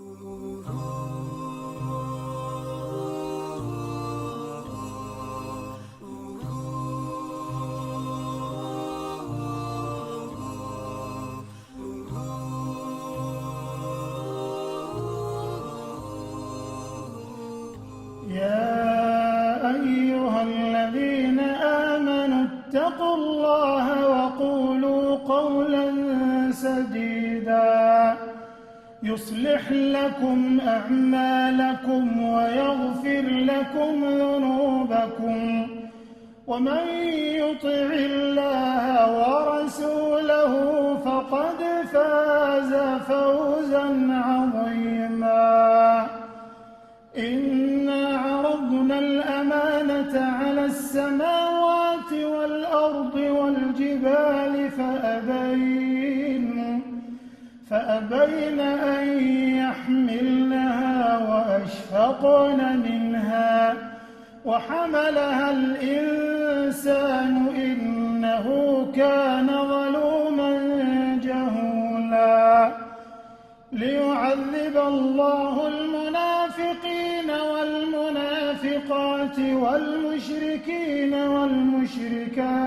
يا أيها الذين آمنوا اتقوا الله وقولوا قولا سديدا يصلح لكم أعمالكم ويغفر لكم ذنوبكم ومن يطع الله ورسوله فقد فاز فوزا عظيما. إنا عرضنا الأمانة على السماوات والأرض والجبال فأبين أن يحملنها وأشفقن منها وحملها الإنسان إنه كان ظلوما جهولا. ليعذب الله المنافقين والمنافقات والمشركين والمشركات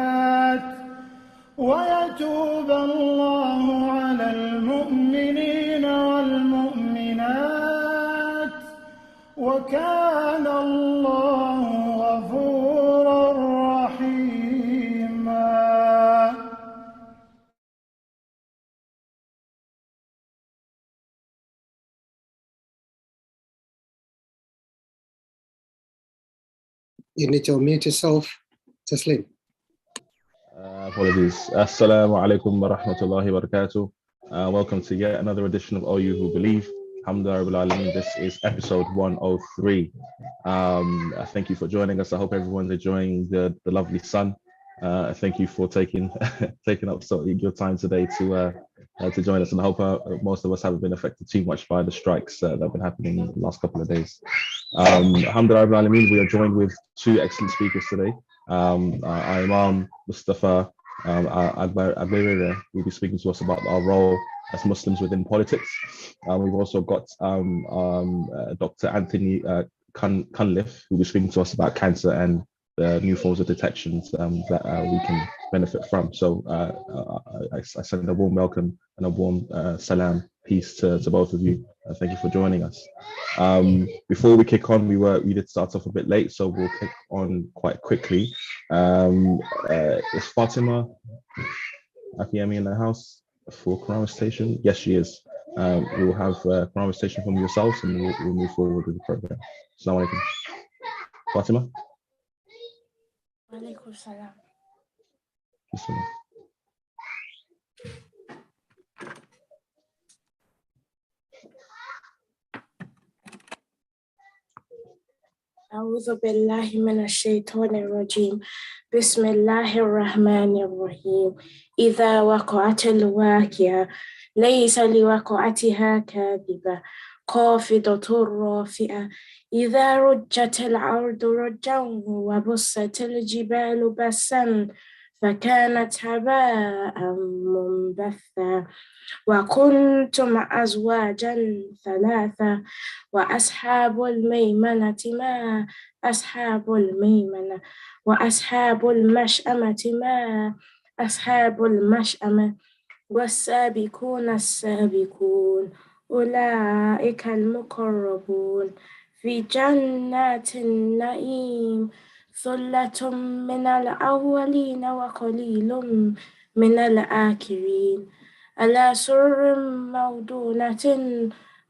ويتوب الله على المؤمنين والمؤمنات وكان الله غفورا رحيما. You need to unmute yourself, Taslim. Apologies. Assalamu alaikum wa rahmatullahi wa barakatuh. Welcome to yet another edition of All You Who Believe. Alhamdulillah Rabbil Alameen. This is episode 103. Thank you for joining us. I hope everyone's enjoying the lovely sun. Thank you for taking up your time today to join us, and I hope most of us haven't been affected too much by the strikes that have been happening in the last couple of days. Alhamdulillah Rabbil Alameen. We are joined with two excellent speakers today. Imam Mustafa Agbere will be speaking to us about our role as Muslims within politics. We've also got Dr. Anthony Cunliffe, who will be speaking to us about cancer and the new forms of detections that we can benefit from. So I send a warm welcome and a warm salam, peace to both of you. Thank you for joining us. Before we kick on, we did start off a bit late, so we'll kick on quite quickly. Is Fatima Akiemi in the house for Quran recitation? Yes, she is. We will have Quran recitation from yourselves, and we'll move forward with the program. Assalamu alaikum. Fatima? Alaikum salam. Bismillah. أعوذ بالله من الشيطان الرجيم. بسم الله الرحمن الرحيم. إذا وقعت الواقعة ليس لوقعتها كاذبة خافضة رافعة إذا رجت الأرض رجا وبست الجبال بسا فكانت هباء منبثا وكنتم أزواجا ثلاثة وأصحاب الميمنة ما أصحاب الميمنة وأصحاب المشأمة ما أصحاب المشأمة والسابقون السابقون أولئك المقربون في جنات النعيم ثلة من الأولين وقليل من الآخرين على سرر موضونة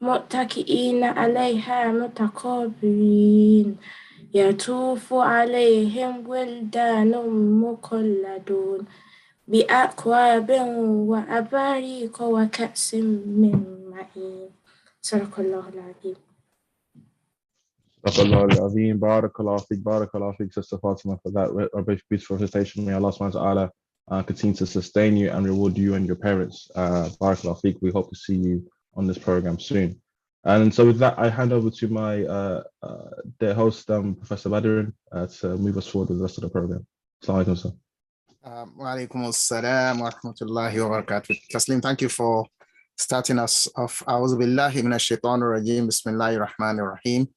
متكئين عليها متقابلين يطوف عليهم ولدان مخلدون بأكواب وأباريق وكأس من معين. صدق الله العظيم. Barakallah fiqh, Sister Fatima, for that beautiful recitation. May Allah subhanahu wa ta'ala continue to sustain you and reward you and your parents. Barakallah fiqh. We hope to see you on this program soon. And so with that, I hand over to my dear host, Professor Badrin, to move us forward with the rest of the program. Assalamu alaikum, sir. Wa alaikum assalam wa rahmatullahi wa barakatuh. Taslim, thank you for starting us off. A'udhu billahi minash shaitanir rajim. Bismillahir rahmanir rahim.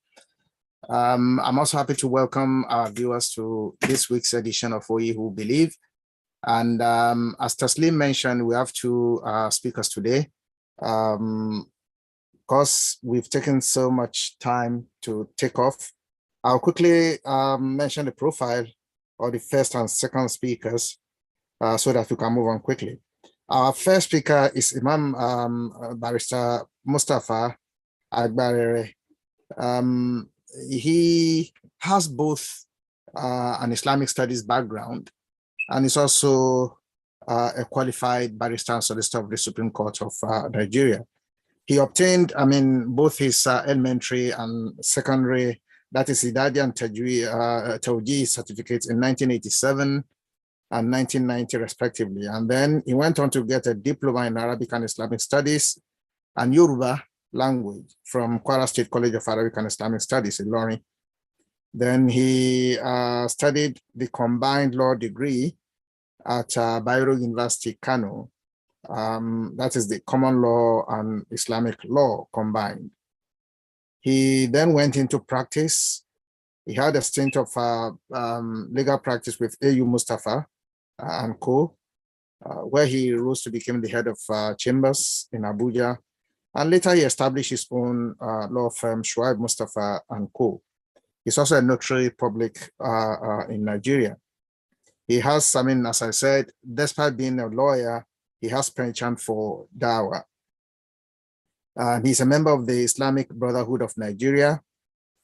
I'm also happy to welcome our viewers to this week's edition of We Who Believe. And as Taslim mentioned, we have two speakers today. Because we've taken so much time to take off, I'll quickly mention the profile of the first and second speakers so that we can move on quickly. Our first speaker is Imam Barrister Mustafa Agbarere. He has both an Islamic studies background and is also a qualified barrister and solicitor of the Supreme Court of Nigeria. He obtained, both his elementary and secondary, that is Idadi and Tawji certificates in 1987 and 1990 respectively. And then he went on to get a diploma in Arabic and Islamic Studies and Yoruba language from Kwara State College of Arabic and Islamic Studies in Ilorin. Then he studied the combined law degree at Bayero University, Kano. That is the common law and Islamic law combined. He then went into practice. He had a stint of legal practice with A.U. Mustafa and Co., where he rose to become the head of chambers in Abuja. And later he established his own law firm, Shuaib Mustafa and Co. He's also a notary public in Nigeria. He has, as I said, despite being a lawyer, he has penchant for dawah. He's a member of the Islamic Brotherhood of Nigeria,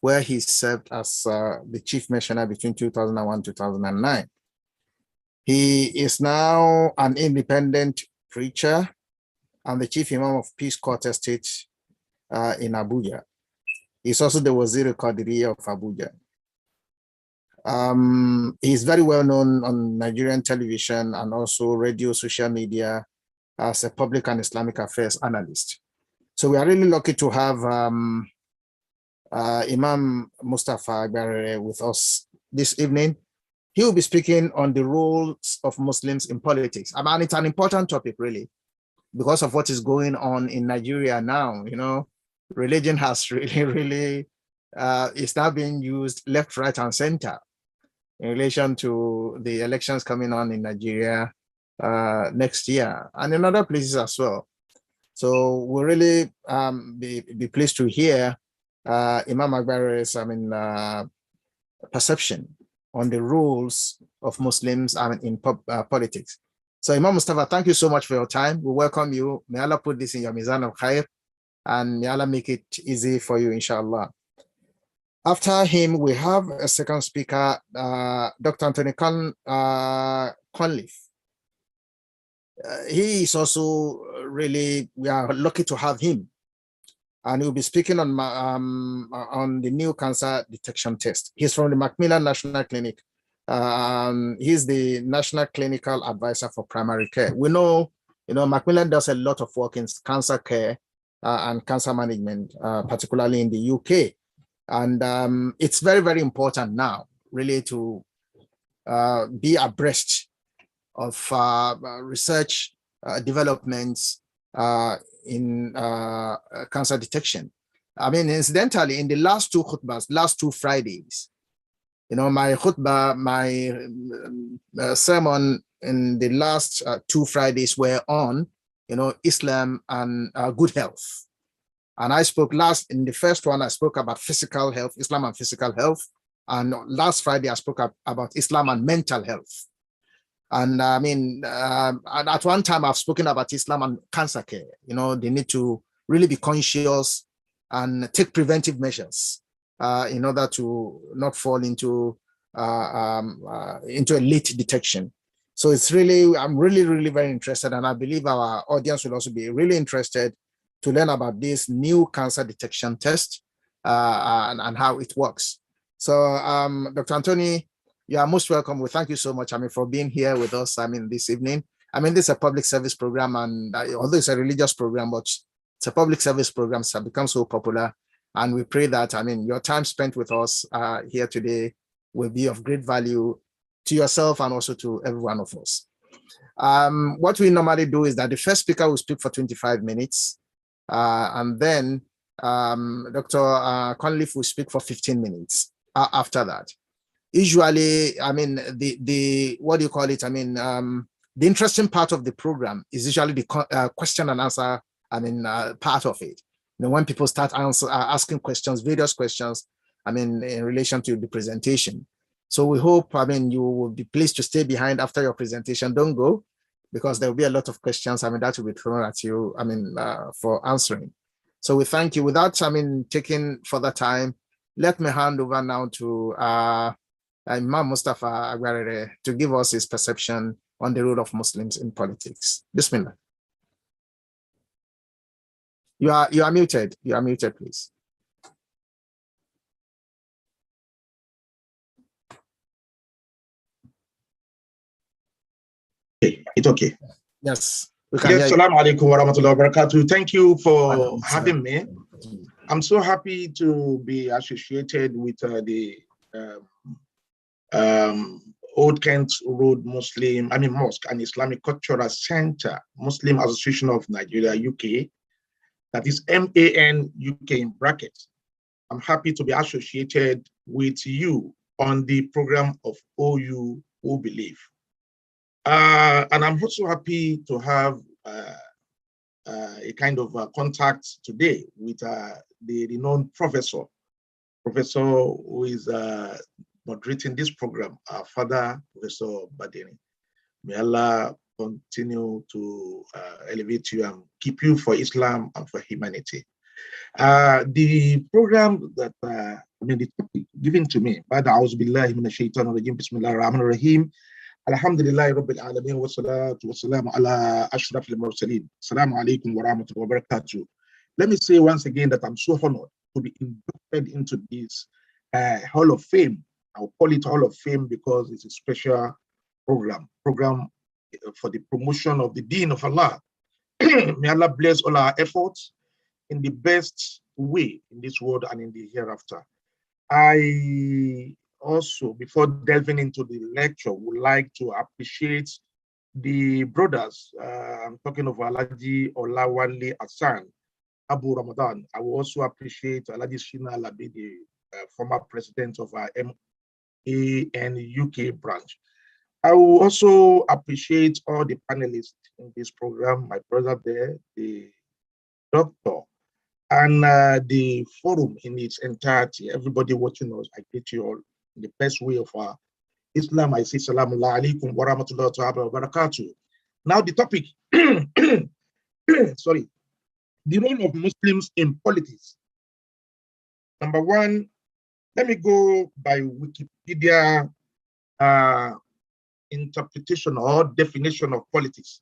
where he served as the chief missioner between 2001 and 2009. He is now an independent preacher and the chief imam of Peace Court Estate in Abuja. He's also the Wazir Qadiriya of Abuja. He's very well known on Nigerian television and also radio, social media as a public and Islamic affairs analyst. So we are really lucky to have Imam Mustafa Agbarere with us this evening. He will be speaking on the roles of Muslims in politics. It's an important topic, really, because of what is going on in Nigeria now. Religion has really is now being used left, right, and center in relation to the elections coming on in Nigeria next year and in other places as well. So we'll really be pleased to hear Imam Agbarere's perception on the roles of Muslims in politics. So Imam Mustafa, thank you so much for your time. We welcome you. May Allah put this in your mizan of khair and may Allah make it easy for you, inshallah. After him, we have a second speaker, Dr. Anthony Conliffe. He is also really, we are lucky to have him. And he'll be speaking on the new cancer detection test. He's from the Macmillan National Clinic. He's the National Clinical Advisor for Primary Care. We know, Macmillan does a lot of work in cancer care and cancer management, particularly in the UK. And it's very, very important now, really, to be abreast of research developments in cancer detection. Incidentally, in the last two khutbahs, last two Fridays, my khutbah, my sermon in the last two Fridays were on, Islam and good health. And I spoke in the first one, I spoke about physical health, Islam and physical health. And last Friday, I spoke about Islam and mental health. And at one time I've spoken about Islam and cancer care. They need to really be conscious and take preventive measures in order to not fall into a late detection. So it's really, I'm really very interested, and I believe our audience will also be really interested to learn about this new cancer detection test and how it works. So Dr. Anthony, you are most welcome. We thank you so much, for being here with us, this evening. This is a public service program, and although it's a religious program, but it's a public service program, so become so popular. And we pray that, your time spent with us here today will be of great value to yourself and also to every one of us. What we normally do is that the first speaker will speak for 25 minutes, and then Dr. Conliffe will speak for 15 minutes after that. Usually, I mean, the what do you call it? I mean, the interesting part of the program is usually the question and answer, I mean, part of it. You know, when people start asking questions, various questions, I mean, in relation to the presentation. So we hope, I mean, you will be pleased to stay behind after your presentation. Don't go, because there will be a lot of questions, I mean, that will be thrown at you, I mean, for answering. So we thank you. Without, I mean, taking further time, let me hand over now to Imam Mustafa Agbarere to give us his perception on the role of Muslims in politics. Bismillah. You are muted. You are muted, please. Okay, it's okay. Yes. Yes, Assalamu alaikum wa rahmatullahi wa barakatuh. Thank you for having me. I'm so happy to be associated with the Old Kent Road Mosque and Islamic Cultural Center, Muslim Association of Nigeria, UK. That is MAN UK in brackets. I'm happy to be associated with you on the program of OU Who Believe. And I'm also happy to have a kind of contact today with the renowned professor who is moderating this program, our father, Professor Badeni. May Allah continue to elevate you and keep you for Islam and for humanity. The program that, the topic given to me, Ba'da a'udhu billahi minash shaitanir rajim, bismillahir rahmanir rahim. Alhamdulillah Rabbil Alameen wa salatu wa salamu ala ashrafil mursaleen. Assalamu alaikum wa rahmatullahi wa barakatuh. Let me say once again that I'm so honored to be inducted into this Hall of Fame. I'll call it Hall of Fame because it's a special program for the promotion of the Deen of Allah. May Allah bless all our efforts in the best way in this world and in the hereafter. I also, before delving into the lecture, would like to appreciate the brothers. I'm talking of Alhaji Olawale Hassan, Abu Ramadan. I will also appreciate Alhaji Shina Alabi, the former president of our MAN UK branch. I will also appreciate all the panelists in this program, my brother there, the doctor, and the forum in its entirety. Everybody watching us, I greet you all in the best way of Islam. I say Salamu alaikum wa rahmatullahi wa barakatuh. Now the topic, sorry, the role of Muslims in politics. Number one, let me go by Wikipedia interpretation or definition of politics.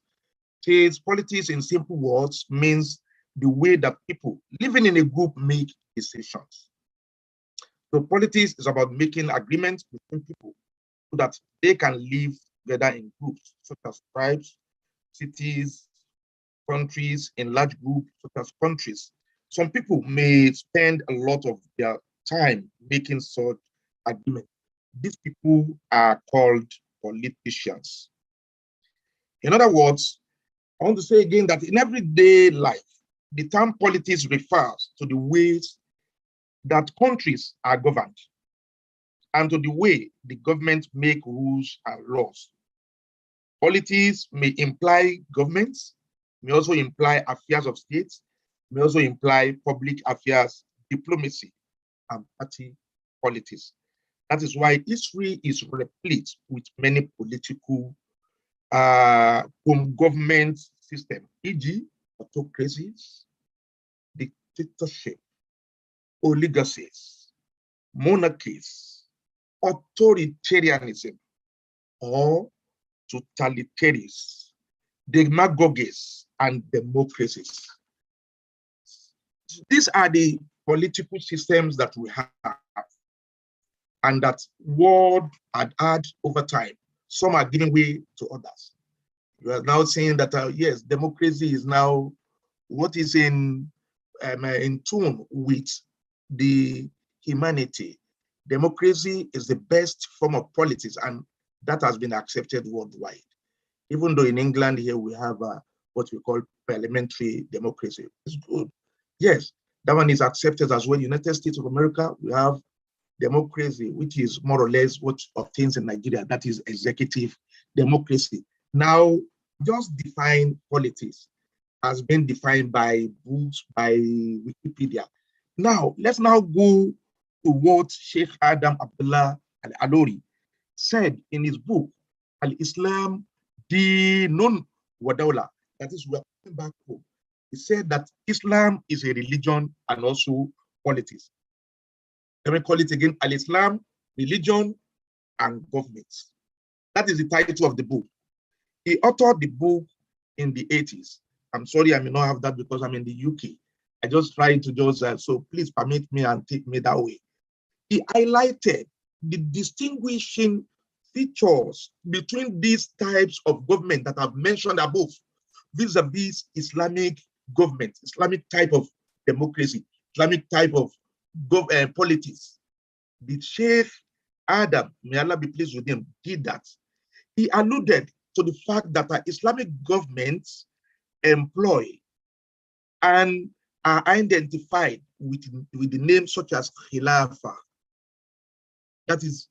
It says politics in simple words means the way that people living in a group make decisions. So politics is about making agreements between people so that they can live together in groups, such as tribes, cities, countries, in large groups, such as countries. Some people may spend a lot of their time making such agreements. These people are called politicians. In other words, I want to say again that in everyday life, the term politics refers to the ways that countries are governed and to the way the government make rules and laws. Politics may imply governments, may also imply affairs of states, may also imply public affairs, diplomacy, and party politics. That is why history is replete with many political government systems, e.g., autocracies, dictatorship, oligarchies, monarchies, authoritarianism, or totalitarianism, demagogies, and democracies. These are the political systems that we have and that world had over time. Some are giving way to others. You are now saying that, yes, democracy is now what is in tune with the humanity. Democracy is the best form of politics, and that has been accepted worldwide. Even though in England here we have what we call parliamentary democracy. It's good. Yes, that one is accepted as well. United States of America, we have democracy, which is more or less what obtains in Nigeria, that is executive democracy. Now, just define politics has been defined by books, by Wikipedia. Now, let's now go to what Sheikh Adam Abdullah Al-Alori said in his book, Al-Islam Dinun wa Dawla. That is, we're coming back home. He said that Islam is a religion and also politics. Let me call it again, Al-Islam, religion, and government. That is the title of the book. He authored the book in the 80s. I'm sorry, I may not have that because I'm in the UK. I just try to just, so please permit me and take me that way. He highlighted the distinguishing features between these types of government that I've mentioned above, vis-a-vis Islamic government, Islamic type of democracy, Islamic type of politics. The Sheikh Adam, may Allah be pleased with him, did that. He alluded to the fact that Islamic governments employ and are identified with the names such as Khilafah. That is,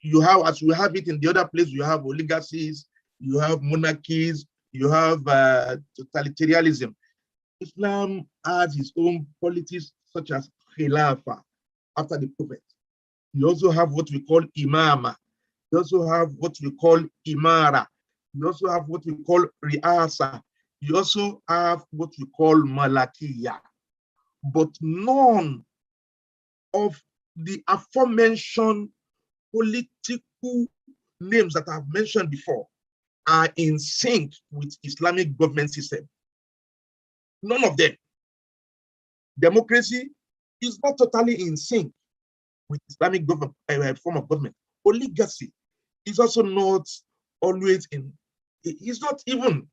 you have, as we have it in the other place, you have oligarchies, you have monarchies, you have totalitarianism. Islam has its own politics such as Khilafah after the Prophet. You also have what we call Imama. You also have what we call Imara. You also have what we call Riasa. You also have what we call Malakiya. But none of the aforementioned political names that I've mentioned before are in sync with Islamic government system. None of them. Democracy is not totally in sync with Islamic government, form of government. Oligarchy is also not always in, it's not even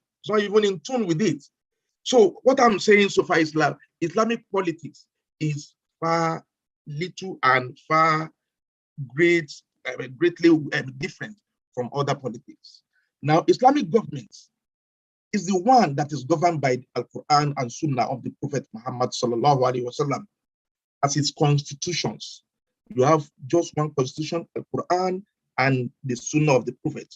in tune with it. So what I'm saying so far is Islamic politics is far little and far greatly different from other politics. Now, Islamic government is the one that is governed by the Al-Quran and Sunnah of the Prophet Muhammad sallallahu alaihi wasallam as its constitutions. You have just one constitution, Al-Quran and the Sunnah of the Prophet.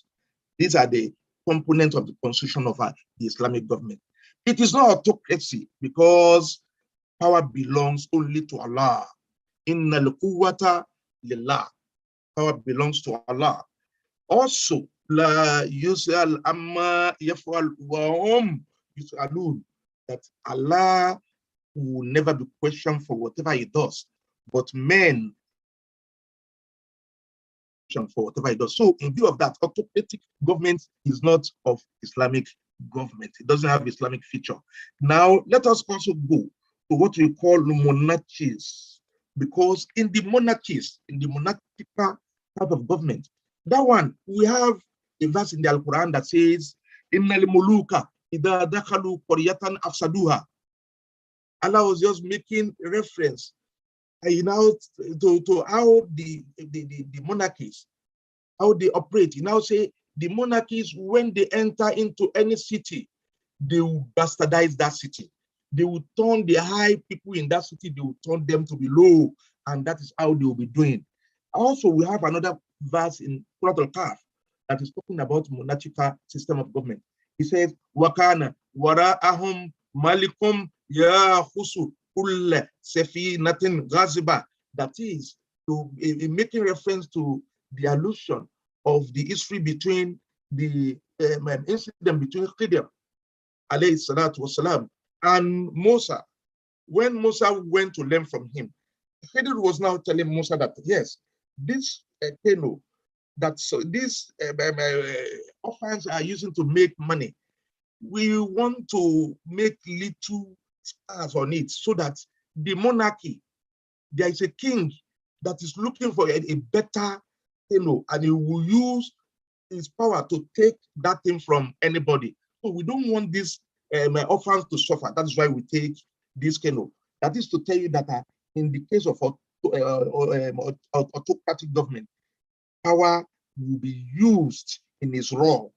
These are the components of the constitution of the Islamic government. It is not autocracy because power belongs only to Allah. Inna al-quwwata lillah. Power belongs to Allah. Also, la yus'al amma yaf'al wa hum yus'alun, that Allah will never be questioned for whatever he does, but men for whatever he does. So in view of that, autocratic government is not of Islamic government. It doesn't have Islamic feature. Now, let us also go to what we call monarchies, because in the monarchies, in the monarchical type of government, that one, we have a verse in the Al-Quran that says, Innal muluka idha dakhalu qaryatan afsaduha. Allah was just making reference to how the monarchies, how they operate. You now say the monarchies, when they enter into any city, they will bastardize that city. They will turn the high people in that city, they will turn them to be low, and that is how they will be doing. Also, we have another verse in Surah Al-Kahf that is talking about monarchical system of government. He says, Wakana wara'ahum malikum ya khusu kull safinatin ghaziba. That is, making reference to the allusion of the history between the incident between Khidir alayhi salatu wasalam and Musa. When Musa went to learn from him, Khidir was now telling Musa that yes, this canoe that these orphans are using to make money, we want to make little stars on it so that the monarchy, there is a king that is looking for a better canoe, and he will use his power to take that thing from anybody. So we don't want these orphans to suffer. That is why we take this canoe. That is to tell you that in the case of autocratic government, power will be used in its role.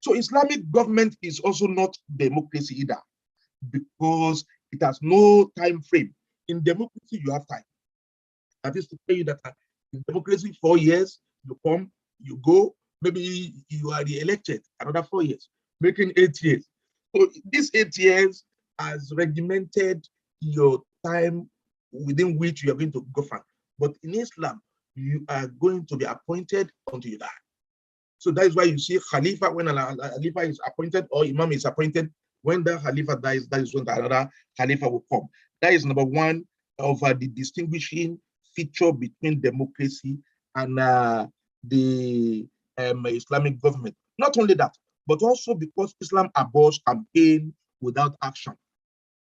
So Islamic government is also not democracy either, because it has no time frame. In democracy, you have time. That is to tell you that in democracy, 4 years, you come, you go, maybe you are re-elected, another 4 years, making 8 years. So these 8 years has regimented your time within which you are going to govern. But in Islam, you are going to be appointed until you die. So that is why you see Khalifa, when a Khalifa is appointed or Imam is appointed, when the Khalifa dies, that is when another Khalifa will come. That is number one of the distinguishing feature between democracy and the Islamic government. Not only that, but also because Islam abhors campaign without action.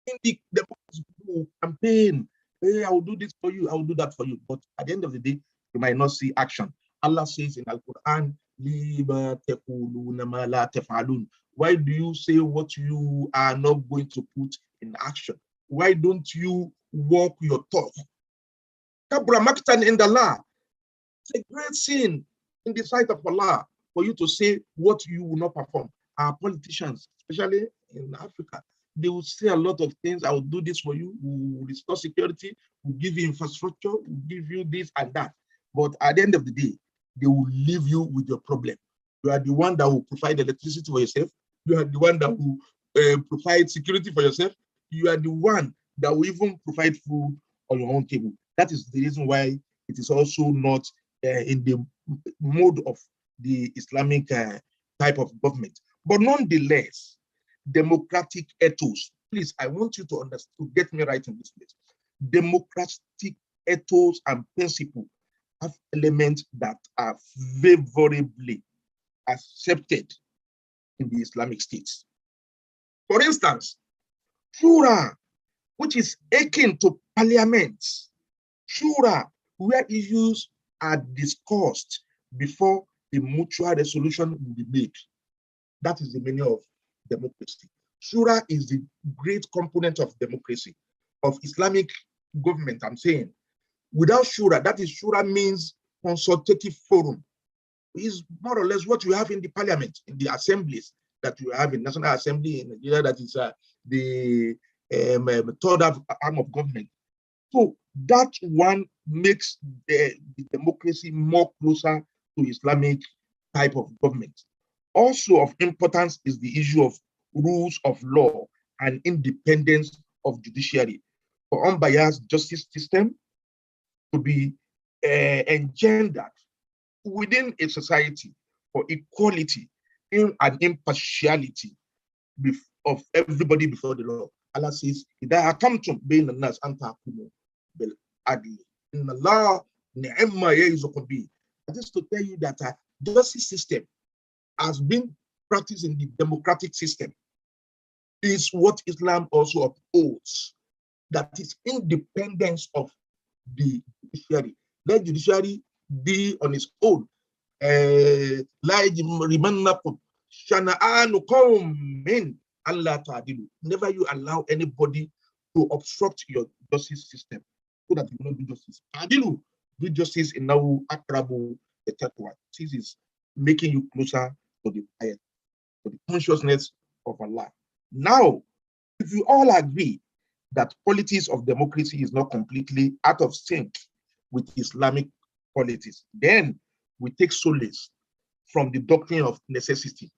In the democracy, people campaign, hey, I will do this for you, I will do that for you. But at the end of the day, you might not see action. Allah says in Al-Quran, why do you say what you are not going to put in action? Why don't you walk your talk? Kabra maktan in the law. It's a great sin in the sight of Allah for you to say what you will not perform. Our politicians, especially in Africa, they will say a lot of things. I will do this for you, we will restore security, we'll give you infrastructure, we'll give you this and that. But at the end of the day, they will leave you with your problem. You are the one that will provide electricity for yourself. You are the one that will provide security for yourself. You are the one that will even provide food on your own table. That is the reason why it is also not in the mode of the Islamic type of government. But nonetheless, democratic ethos. Please, I want you to understand, to get me right in this place. Democratic ethos and principle have elements that are favorably accepted in the Islamic states. For instance, Shura, which is akin to parliament. Shura, where issues are discussed before a mutual resolution will be made. That is the meaning of democracy. Shura is the great component of democracy, of Islamic government, I'm saying. Without Shura, that is, Shura means consultative forum. Is more or less what you have in the parliament, in the assemblies that you have in National Assembly in Nigeria, that is the third arm of government. So that one makes the democracy more closer to Islamic type of government. Also of importance is the issue of rules of law and independence of judiciary. For unbiased justice system to be engendered within a society for equality and impartiality of everybody before the law. Allah says, that is to tell you that justice system has been practiced in the democratic system is what Islam also upholds. That is independence of the judiciary. Let judiciary be on its own. Never you allow anybody to obstruct your justice system so that you will not do justice. Adilu, do justice in now akrabu the taqwa. This is making you closer to the ayat, to the consciousness of Allah. Now, if you all agree that politics of democracy is not completely out of sync with Islamic politics, then we take solace from the doctrine of necessity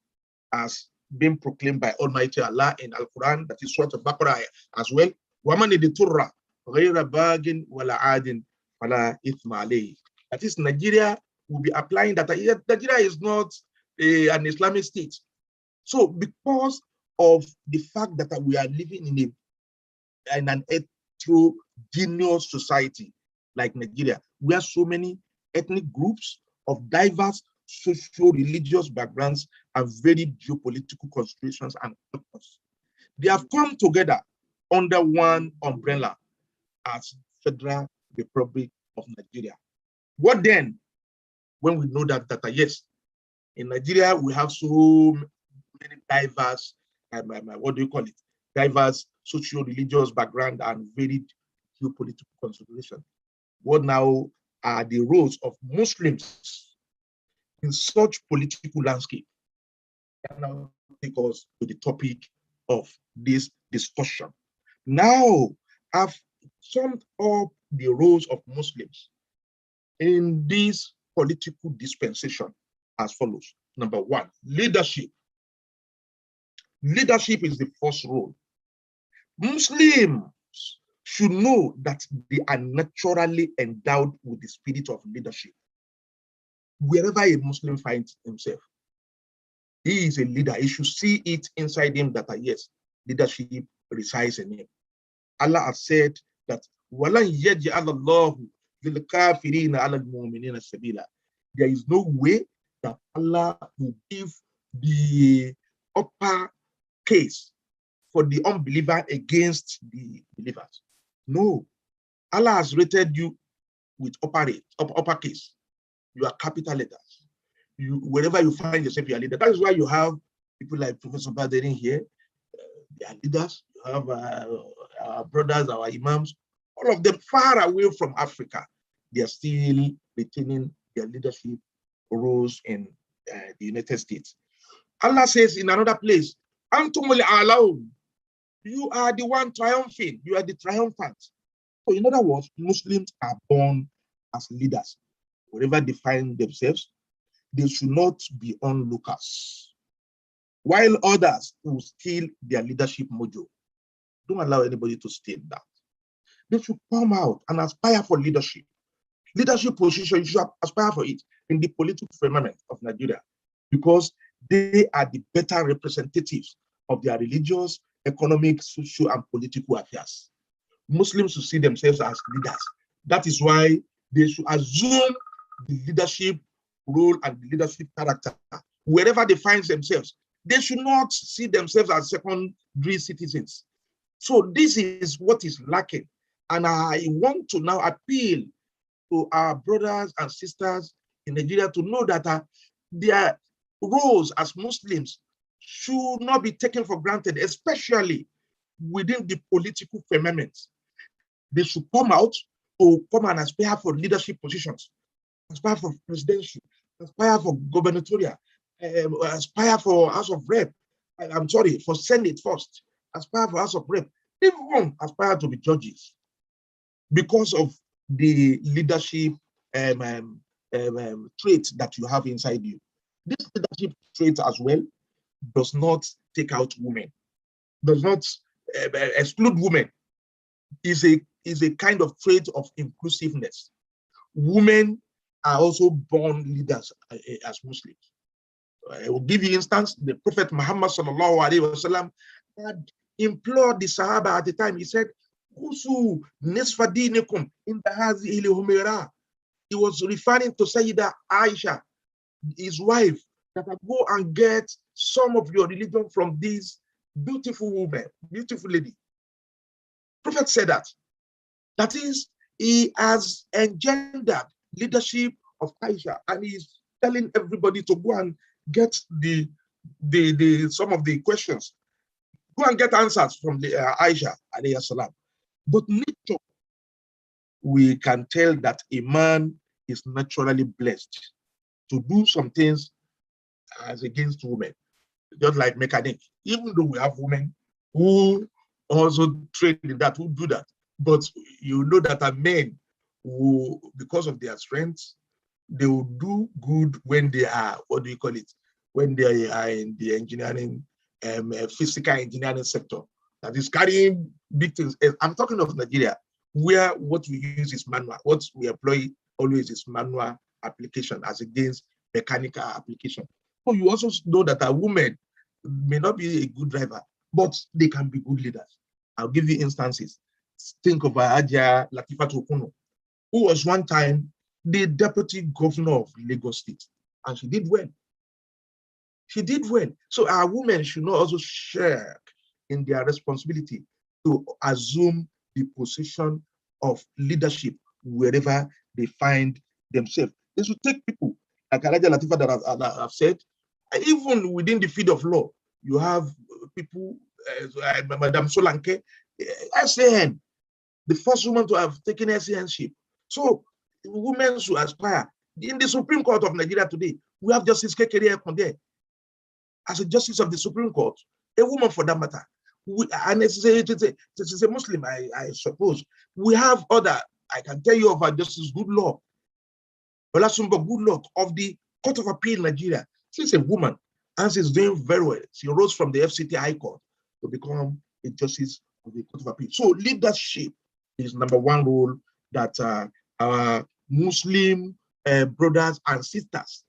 as being proclaimed by Almighty Allah in Al-Quran, that is Surah Al-Baqarah as well. وَمَنِ دِتُرَّ غَيْرَ بَاغٍ وَلَا عَادٍ فَلَا إِثْمَ عَلَيْهِ. That is, Nigeria will be applying that. Nigeria is not an Islamic state. So because of the fact that we are living in an heterogeneous society like Nigeria, where so many ethnic groups of diverse socio-religious backgrounds and very geopolitical considerations and purpose, they have come together under one umbrella as Federal Republic of Nigeria. What then, when we know that yes, in Nigeria we have so many diverse, what do you call it? Diverse socio-religious background and very geopolitical consideration. What now are the roles of Muslims in such political landscape? can now take us to the topic of this discussion. Now, I've summed up the roles of Muslims in this political dispensation as follows. Number one, leadership. Leadership is the first role. Muslims should know that they are naturally endowed with the spirit of leadership. Wherever a Muslim finds himself, he is a leader. He should see it inside him that, yes, leadership resides in him. Allah has said that there is no way that Allah will give the upper case for the unbeliever against the believers. No, Allah has rated you with upper case. You are capital letters. Wherever you find yourself, you are leader. That is why you have people like Professor Badrin here. They are leaders. You have our brothers, our imams, all of them far away from Africa. They are still retaining their leadership roles in the United States. Allah says in another place, Antumul Alaun, you are the one triumphing, you are the triumphant. So in other words, Muslims are born as leaders. Wherever they find themselves, they should not be onlookers. While others will steal their leadership mojo. Don't allow anybody to steal that. They should come out and aspire for leadership. Leadership position, you should aspire for it in the political firmament of Nigeria, because they are the better representatives of their religious, economic, social, and political affairs. Muslims should see themselves as leaders. That is why they should assume the leadership role and the leadership character wherever they find themselves. They should not see themselves as secondary citizens. So this is what is lacking. And I want to now appeal to our brothers and sisters in Nigeria to know that their roles as Muslims should not be taken for granted, especially within the political firmament. They should come out to come and aspire for leadership positions, aspire for presidential, aspire for gubernatorial, aspire for House of Rep. For Senate first, aspire for House of Rep. Even aspire to be judges because of the leadership traits that you have inside you. This leadership trait as well does not take out women, does not exclude women. Is a kind of trait of inclusiveness. Women are also born leaders as Muslims. I will give you instance. The Prophet Muhammad sallallahu alaihi wasallam had implored the Sahaba at the time. He said, "Kusu nisfadinikum in the hazi humira." He was referring to Sayyida Aisha, his wife, that I go and get some of your religion from these beautiful women, beautiful lady. Prophet said that. That is, he has engendered leadership of Aisha, and he's telling everybody to go and get some of the questions. Go and get answers from the Aisha alayhi salam. But nature, we can tell that a man is naturally blessed to do some things as against women, just like mechanic. Even though we have women who also train in that, who do that, but you know that men who, because of their strengths, they will do good when they are, what do you call it, when they are in the engineering, physical engineering sector, that is carrying big things. I'm talking of Nigeria, where what we use is manual, what we employ always is manual application as against mechanical application. So you also know that a woman may not be a good driver, but they can be good leaders. I'll give you instances. Think of Hajiya Latifat Okono, who was one time the deputy governor of Lagos State, and she did well. She did well. So our women should not also share in their responsibility to assume the position of leadership wherever they find themselves. They should take people like Hajiya Latifat that I've said. Even within the field of law, you have people, Madam Solanke, SAN, the first woman to have taken SANship. So women should aspire. In the Supreme Court of Nigeria today, we have Justice Kekere Ekonde. as a justice of the Supreme Court, a woman for that matter. And it's a Muslim, I suppose. We have other, I can tell you of our Justice Goodluck, Olasumbo Goodluck of the Court of Appeal in Nigeria. She's a woman and she's doing very well. She rose from the FCT High Court to become a justice of the Court of Appeal. So leadership is number one role that our Muslim brothers and sisters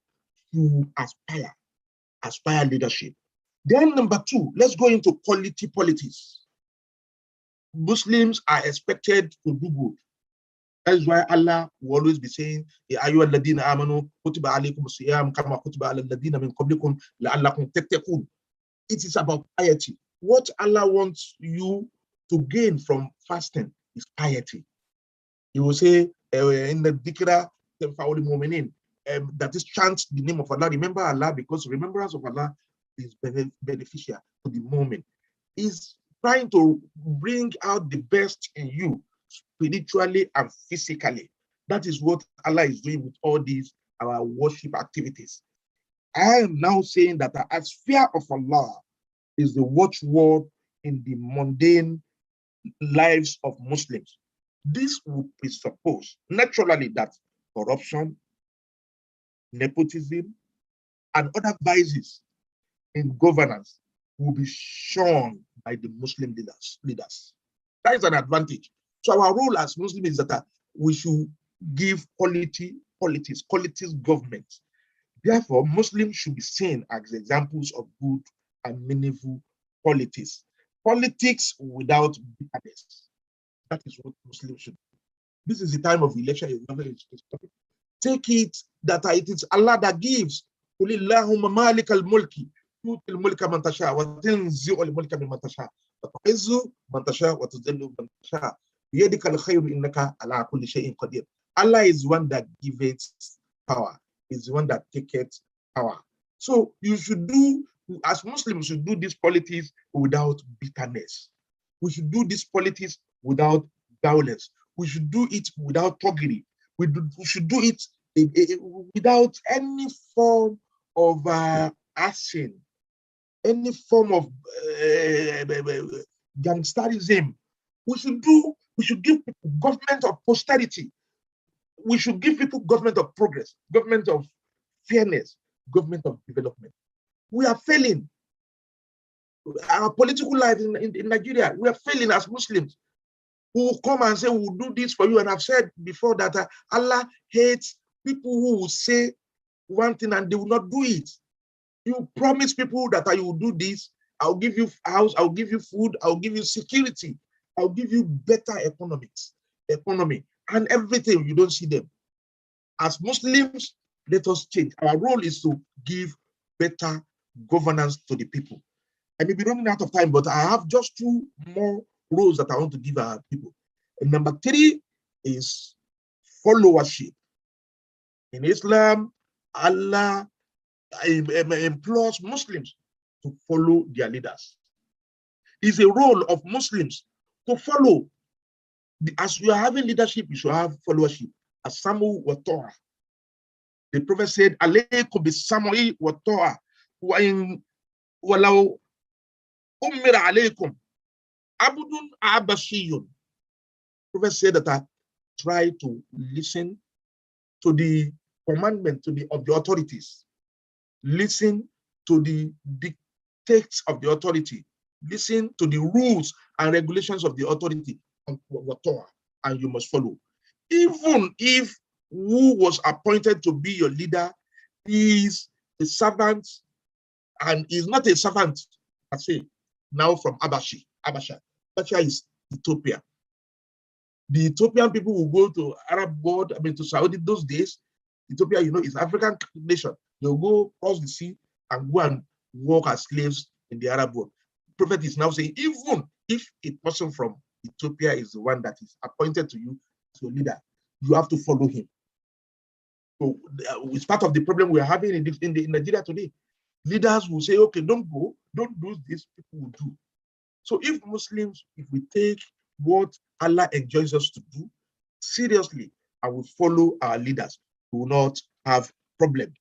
who aspire leadership. Then number two, let's go into quality politics. Muslims are expected to do good. That is why Allah will always be saying, Ya ayyuhal ladina amanu kutiba alaykum as-siyam kama kutiba alal ladina min qablikum la'allakum tattaqun. It is about piety. What Allah wants you to gain from fasting is piety. He will say in the dhikra tanfa'ul mu'minin, that is chant the name of Allah. Remember Allah, because remembrance of Allah is beneficial to the moment. He's trying to bring out the best in you, spiritually and physically. That is what Allah is doing with all these our worship activities. I am now saying that the fear of Allah is the watchword in the mundane lives of Muslims. This would presuppose naturally that corruption, nepotism, and other vices in governance will be shown by the Muslim leaders. That is an advantage. So our role as Muslims is that we should give quality politics, quality government. Therefore, Muslims should be seen as examples of good and meaningful politics. Politics without bitterness. That is what Muslims should do. This is the time of election. Take it that it is Allah that gives. تؤتي الملك من تشاء وتنزع الملك ممن تشاء وتعز من تشاء وتذل من تشاء بيدك الخير إنك على كل شيء قدير. Allah is one that gives power, is the one that takes power. So you should do, as Muslims, should do this politics without bitterness. We should do this politics without violence. We should do it without thuggery. We should do it without any form of action, any form of gangsterism. We should give people government of posterity. We should give people government of progress, government of fairness, government of development. We are failing. Our political life in Nigeria, we are failing as Muslims. Who will come and say, we'll do this for you. And I've said before that Allah hates people who will say one thing and they will not do it. You promise people that you will do this, I'll give you house, I'll give you food, I'll give you security, I'll give you better economy, and everything. You don't see them. As Muslims, let us change. Our role is to give better governance to the people. I may be running out of time, but I have just two more roles that I want to give our people. And number three is followership. In Islam, Allah implores Muslims to follow their leaders. It's a role of Muslims to follow. As you are having leadership, you should have followership. As Samuel wa Torah. The Prophet said, Alaykum bis-sam'i wa Torah wa in walau ummira alaykum abudun abashiyun. Prophet said that I try to listen to the commandment of the authorities. Listen to the dictates of the authority. Listen to the rules and regulations of the authority, and you must follow. Even if who was appointed to be your leader is a servant and is not a servant, I say, now from Abasha. Abasha is Ethiopia. The Ethiopian people will go to Arab world, to Saudi those days. Ethiopia, is African nation. They'll go cross the sea and go and work as slaves in the Arab world. The Prophet is now saying, even if a person from Ethiopia is the one that is appointed to you as your leader, you have to follow him. So it's part of the problem we're having in Nigeria today. Leaders will say, okay, don't go, don't do this, people will do. So if Muslims, if we take what Allah enjoins us to do seriously and we follow our leaders, we will not have problem.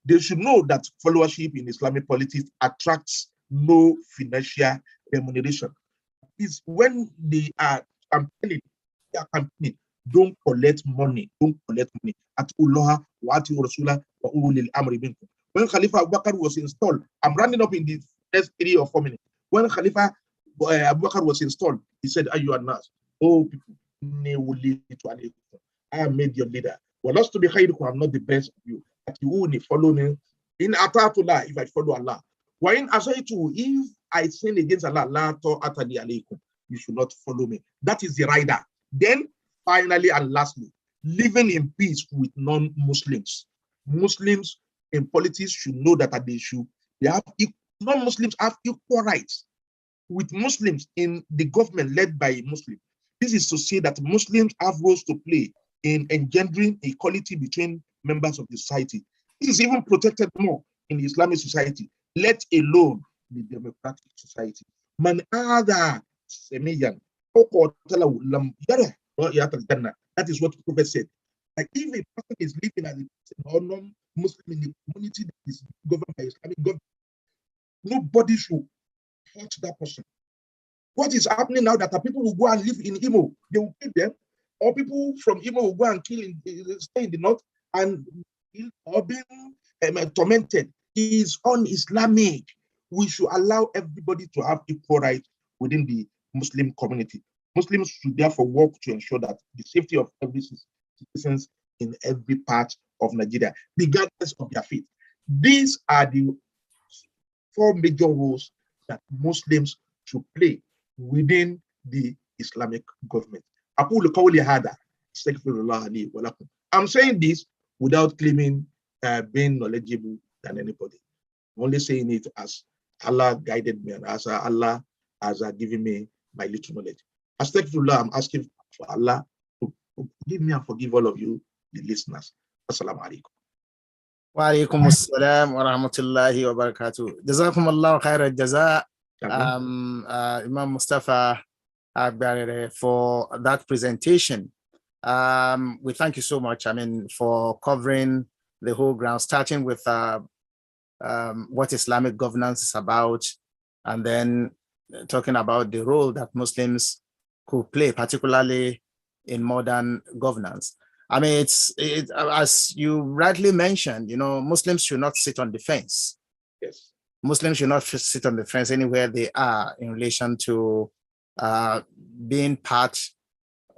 They should know that followership in Islamic politics attracts no financial remuneration. It's when they are campaigning, don't collect money. Don't collect money. At Allah wa ati Rasula wa ulil amri minkum. When Khalifa Abu Bakr was installed, I'm running up in the next 3 or 4 minutes. When Khalifa Abu Bakr was installed, he said, "Are you nas? Oh people, I have made your leader. Well, lost to be khayrukum, I'm not the best of you. But you only follow me. In atatullah, if I follow Allah. When asaytu, if I sin against Allah, la ta'atani alaykum, you should not follow me. That is the rider. Then finally and lastly, living in peace with non-Muslims. Muslims in politics should know that non-Muslims have equal rights with Muslims in the government led by Muslims. This is to say that Muslims have roles to play in engendering equality between members of the society. This is even protected more in the Islamic society, let alone the democratic society. Man ada semiyan, that is what the Prophet said. Like if a person is living as a non-Muslim in the community that is governed by Islamic government, nobody should hurt that person. What is happening now that people will go and live in Imo, they will kill them, or people from Imo will go and stay in the north and or being tormented is un-Islamic. We should allow everybody to have equal rights within the Muslim community. Muslims should therefore work to ensure that the safety of every citizen in every part of Nigeria, regardless of their faith. These are the 4 major roles that Muslims should play within the Islamic government. I'm saying this without claiming being knowledgeable than anybody. I'm only saying it as Allah guided me and as Allah has given me my little knowledge. Astaghfirullah, I'm asking for Allah to forgive me and forgive all of you, the listeners. Assalamu alaikum. Wa alaikum assalam wa rahmatullahi wa barakatuh. Jazakum Allah khair al-jaza, Imam Mustafa Agbarere, for that presentation. We thank you so much, for covering the whole ground, starting with what Islamic governance is about, and then talking about the role that Muslims could play, particularly in modern governance. It's as you rightly mentioned, Muslims should not sit on the fence. Yes. Muslims should not sit on the fence anywhere they are in relation to being part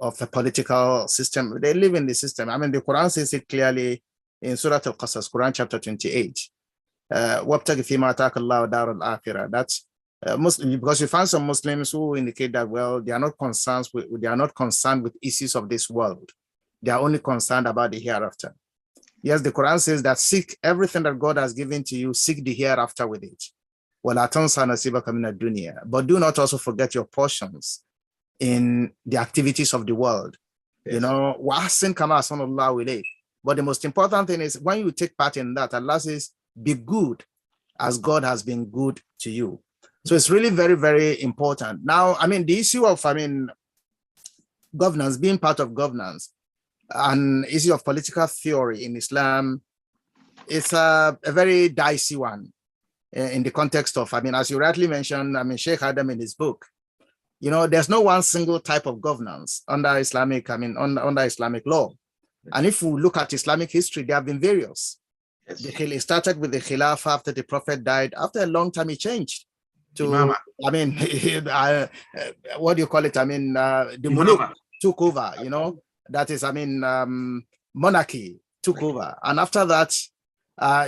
of the political system. They live in the system. The Quran says it clearly in Surah Al-Qasas, Quran chapter 28. وَابْتَغِ فِي مَا آتَاكَ اللَّهُ دَارَ الْآخِرَةِ. That's because you find some Muslims who indicate that, well, they are not concerned with issues of this world. They are only concerned about the hereafter. Yes, the Quran says that seek everything that God has given to you, seek the hereafter with it. وَلَا تَنْسَ نَصِيبَكَ مِنَ الدُّنْيَا. But do not also forget your portions in the activities of the world. Yes. وَأَحْسِنْ كَمَا أَحْسَنَ اللَّهُ إِلَيْكَ. But the most important thing is when you take part in that, Allah says, be good as God has been good to you. So it's really very, very important. Now, the issue of, governance, being part of governance, and issue of political theory in Islam, it's a very dicey one in the context of, as you rightly mentioned, Sheikh Adam in his book, there's no one single type of governance under Islamic, under Islamic law. And if we look at Islamic history, there have been various. Yes. It started with the Khilafah after the Prophet died. After a long time, it changed to, what do you call it? The Muluk took over, that is, monarchy took over. And after that,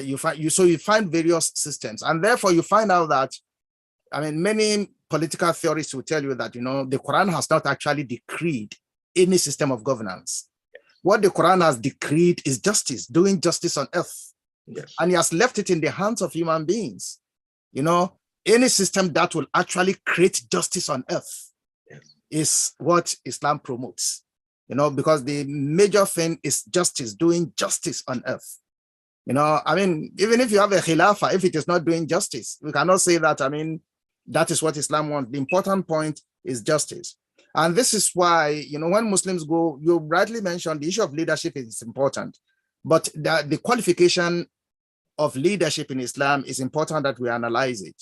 you find various systems. And therefore, you find out that, many political theorists will tell you that, the Quran has not actually decreed any system of governance. What the Quran has decreed is justice, doing justice on earth. Yes. And he has left it in the hands of human beings. Any system that will actually create justice on earth is what Islam promotes. Because the major thing is justice, doing justice on earth. Even if you have a Khilafah, if it is not doing justice, we cannot say that, that is what Islam wants. The important point is justice. And this is why, when Muslims go, you rightly mentioned the issue of leadership is important, but the qualification of leadership in Islam is important that we analyze it.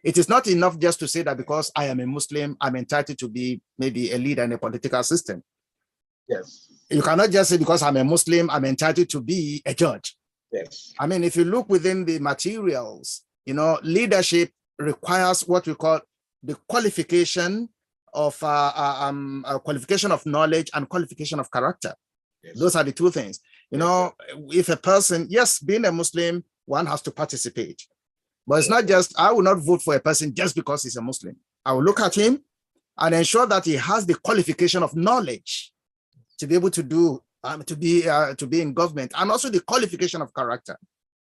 It is not enough just to say that because I am a Muslim, I'm entitled to be maybe a leader in a political system. Yes. You cannot just say because I'm a Muslim, I'm entitled to be a judge. Yes. I mean, if you look within the materials, you know, leadership requires what we call the qualification of qualification of knowledge and qualification of character. Yes. Those are the two things. You know, if a person, yes, being a Muslim, one has to participate. But it's not just, I will not vote for a person just because he's a Muslim. I will look at him and ensure that he has the qualification of knowledge to be able to do, to be in government, and also the qualification of character.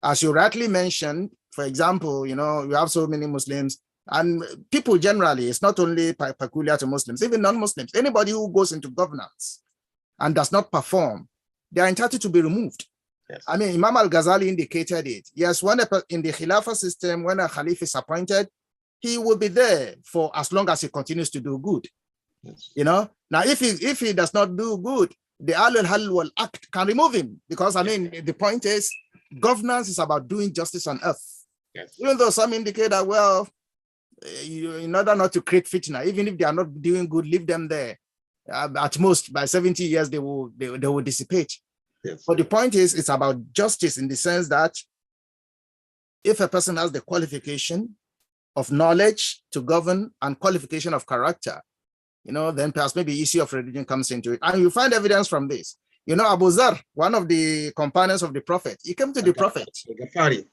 As you rightly mentioned, for example, you know, we have so many Muslims and people generally, it's not only peculiar to Muslims, even non-Muslims, anybody who goes into governance and does not perform, they are entitled to be removed. Yes. I mean, Imam al-Ghazali indicated it. Yes, when in the Khilafah system, when a Khalif is appointed, he will be there for as long as he continues to do good. Yes. You know, now if he does not do good, the Al-Hal wal Act can remove him, because I mean, the point is, governance is about doing justice on earth. Yes. Even though some indicate that, well, in order not to create fitna, even if they are not doing good, leave them there. At most, by 70 years, they will dissipate. Yes. But the point is, it's about justice in the sense that if a person has the qualification of knowledge to govern and qualification of character, you know, then perhaps maybe issue of religion comes into it. And you find evidence from this. You know, Abu Zar, one of the companions of the Prophet, he came to the Prophet.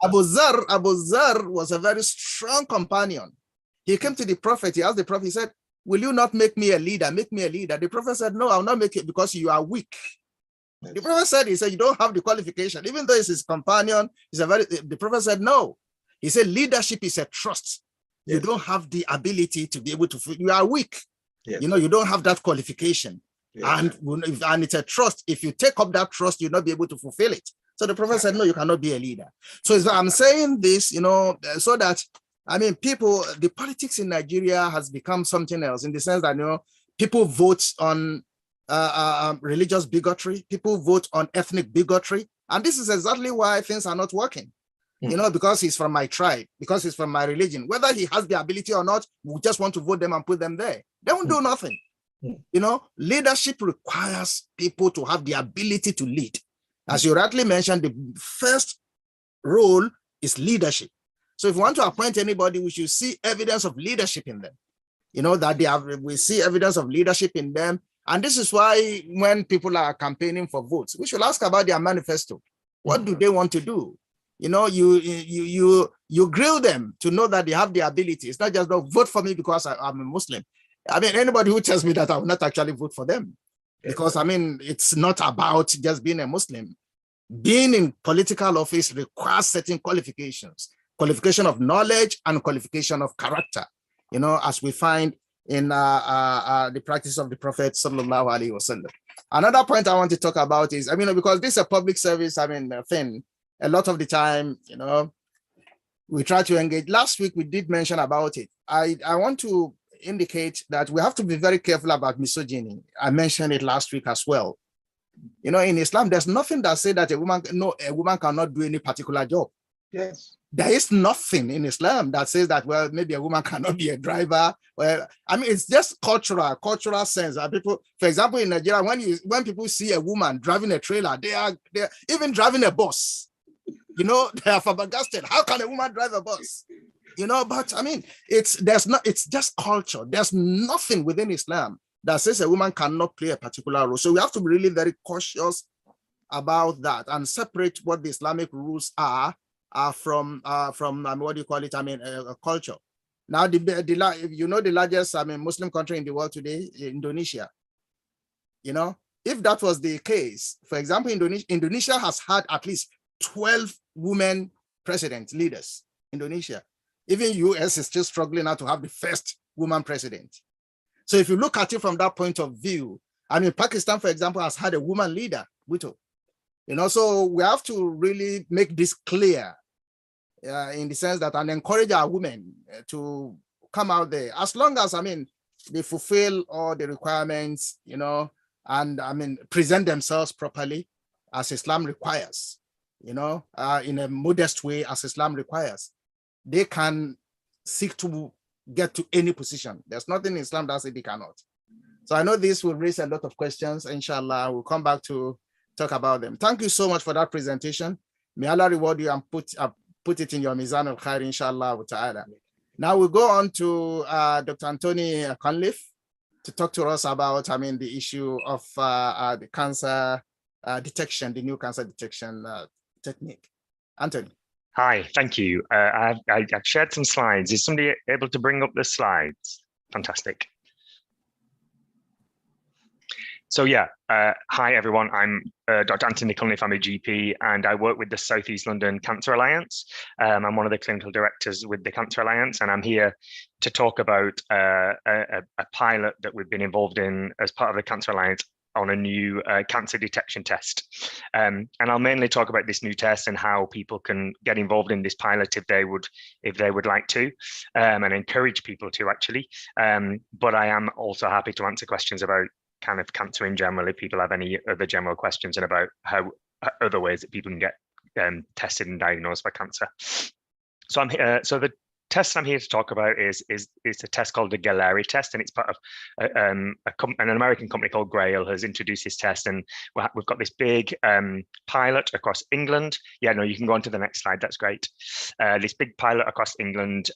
Abu Zar was a very strong companion. He came to the Prophet, he asked the Prophet, he said, will you not make me a leader? Make me a leader. The Prophet said, no, I'll not make it because you are weak. Yes. The Prophet said, he said, you don't have the qualification. Even though he's his companion, the Prophet said, no. He said, leadership is a trust. Yes. You don't have the ability to be able to, you are weak. Yes. You know, you don't have that qualification. Yes. And it's a trust. If you take up that trust, you'll not be able to fulfill it. So the Prophet said, no, you cannot be a leader. So I'm saying this, you know, so that, I mean, the politics in Nigeria has become something else in the sense that, you know, people vote on religious bigotry, people vote on ethnic bigotry. And this is exactly why things are not working. You know, because he's from my tribe, because he's from my religion, whether he has the ability or not, we just want to vote them and put them there. They won't do nothing. You know, leadership requires people to have the ability to lead. As you rightly mentioned, the first role is leadership. So if we want to appoint anybody, we should see evidence of leadership in them. You know, that we see evidence of leadership in them. And this is why when people are campaigning for votes, we should ask about their manifesto. What do they want to do? You know, you grill them to know that they have the ability. It's not just, no, vote for me because I'm a Muslim. I mean, anybody who tells me that, I will not actually vote for them. Because, I mean, it's not about just being a Muslim. Being in political office requires certain qualifications. Qualification of knowledge and qualification of character, you know, as we find in the practice of the Prophet sallallahu alaihi wasallam. Another point I want to talk about is, I mean, because this is a public service, I mean, thing, a lot of the time, you know, we try to engage. Last week, we did mention about it. I want to indicate that we have to be very careful about misogyny. I mentioned it last week as well. You know, in Islam, there's nothing that says that a woman cannot do any particular job. Yes. There is nothing in Islam that says that, well, maybe a woman cannot be a driver. Well, I mean, it's just cultural sense. People, for example, in Nigeria, when people see a woman driving a trailer, they are even driving a bus. You know, they are flabbergasted. How can a woman drive a bus? You know, but I mean, it's just culture. There's nothing within Islam that says a woman cannot play a particular role. So we have to be really very cautious about that and separate what the Islamic rules are from what do you call it? I mean, culture. Now, you know, the largest, I mean, Muslim country in the world today, Indonesia. You know, if that was the case, for example, Indonesia has had at least 12 women president leaders. Indonesia. Even US is still struggling now to have the first woman president. So if you look at it from that point of view, I mean, Pakistan, for example, has had a woman leader, Bhutto. You know, so we have to really make this clear in the sense that, and encourage our women to come out there, as long as, I mean, they fulfill all the requirements, you know, and I mean, present themselves properly as Islam requires. in a modest way as Islam requires, they can seek to get to any position. There's nothing in Islam that says they cannot. So I know this will raise a lot of questions. Inshallah, we'll come back to talk about them. Thank you so much for that presentation. May Allah reward you and put it in your Mizan al-Khair, inshallah ta'ala. Now we'll go on to Dr. Anthony Conliffe to talk to us about, the issue of the cancer detection, the new cancer detection technique. Anthony. Hi, thank you. I've shared some slides. Is somebody able to bring up the slides? Fantastic. So yeah, hi everyone, I'm Dr. Anthony Conliffe, I'm a GP and I work with the South East London Cancer Alliance. I'm one of the clinical directors with the Cancer Alliance and I'm here to talk about a pilot that we've been involved in as part of the Cancer Alliance on a new cancer detection test. And I'll mainly talk about this new test and how people can get involved in this pilot if they would like to, and encourage people to actually. But I am also happy to answer questions about kind of cancer in general if people have any other general questions and about how other ways that people can get tested and diagnosed for cancer. So I'm here. So the test I'm here to talk about is a test called the Galleri test, and it's part of an American company called Grail has introduced this test, and we've got this big pilot across England. Yeah, no, you can go on to the next slide. That's great. This big pilot across England.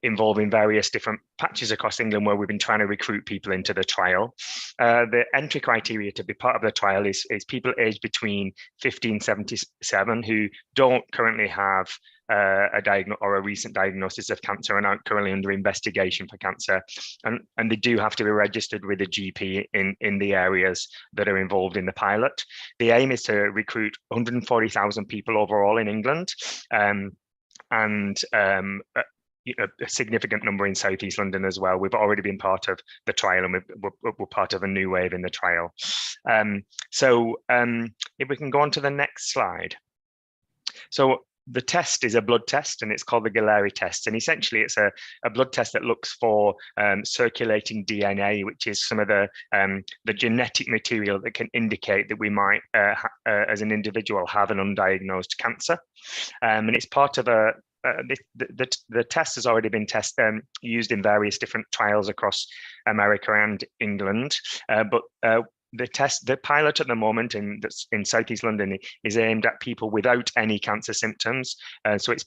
Involving various different patches across England where we've been trying to recruit people into the trial. The entry criteria to be part of the trial is people aged between 50 and 77 who don't currently have a recent diagnosis of cancer and aren't currently under investigation for cancer, and they do have to be registered with a GP in the areas that are involved in the pilot. The aim is to recruit 140,000 people overall in England, and a significant number in South East London as well. We've already been part of the trial and we're part of a new wave in the trial. If we can go on to the next slide. So the test is a blood test and it's called the Galleri test. And essentially it's a blood test that looks for circulating DNA, which is some of the genetic material that can indicate that we might, as an individual, have an undiagnosed cancer. And it's part of the test has already been used in various different trials across America and England, but the pilot at the moment in South East London is aimed at people without any cancer symptoms. So it's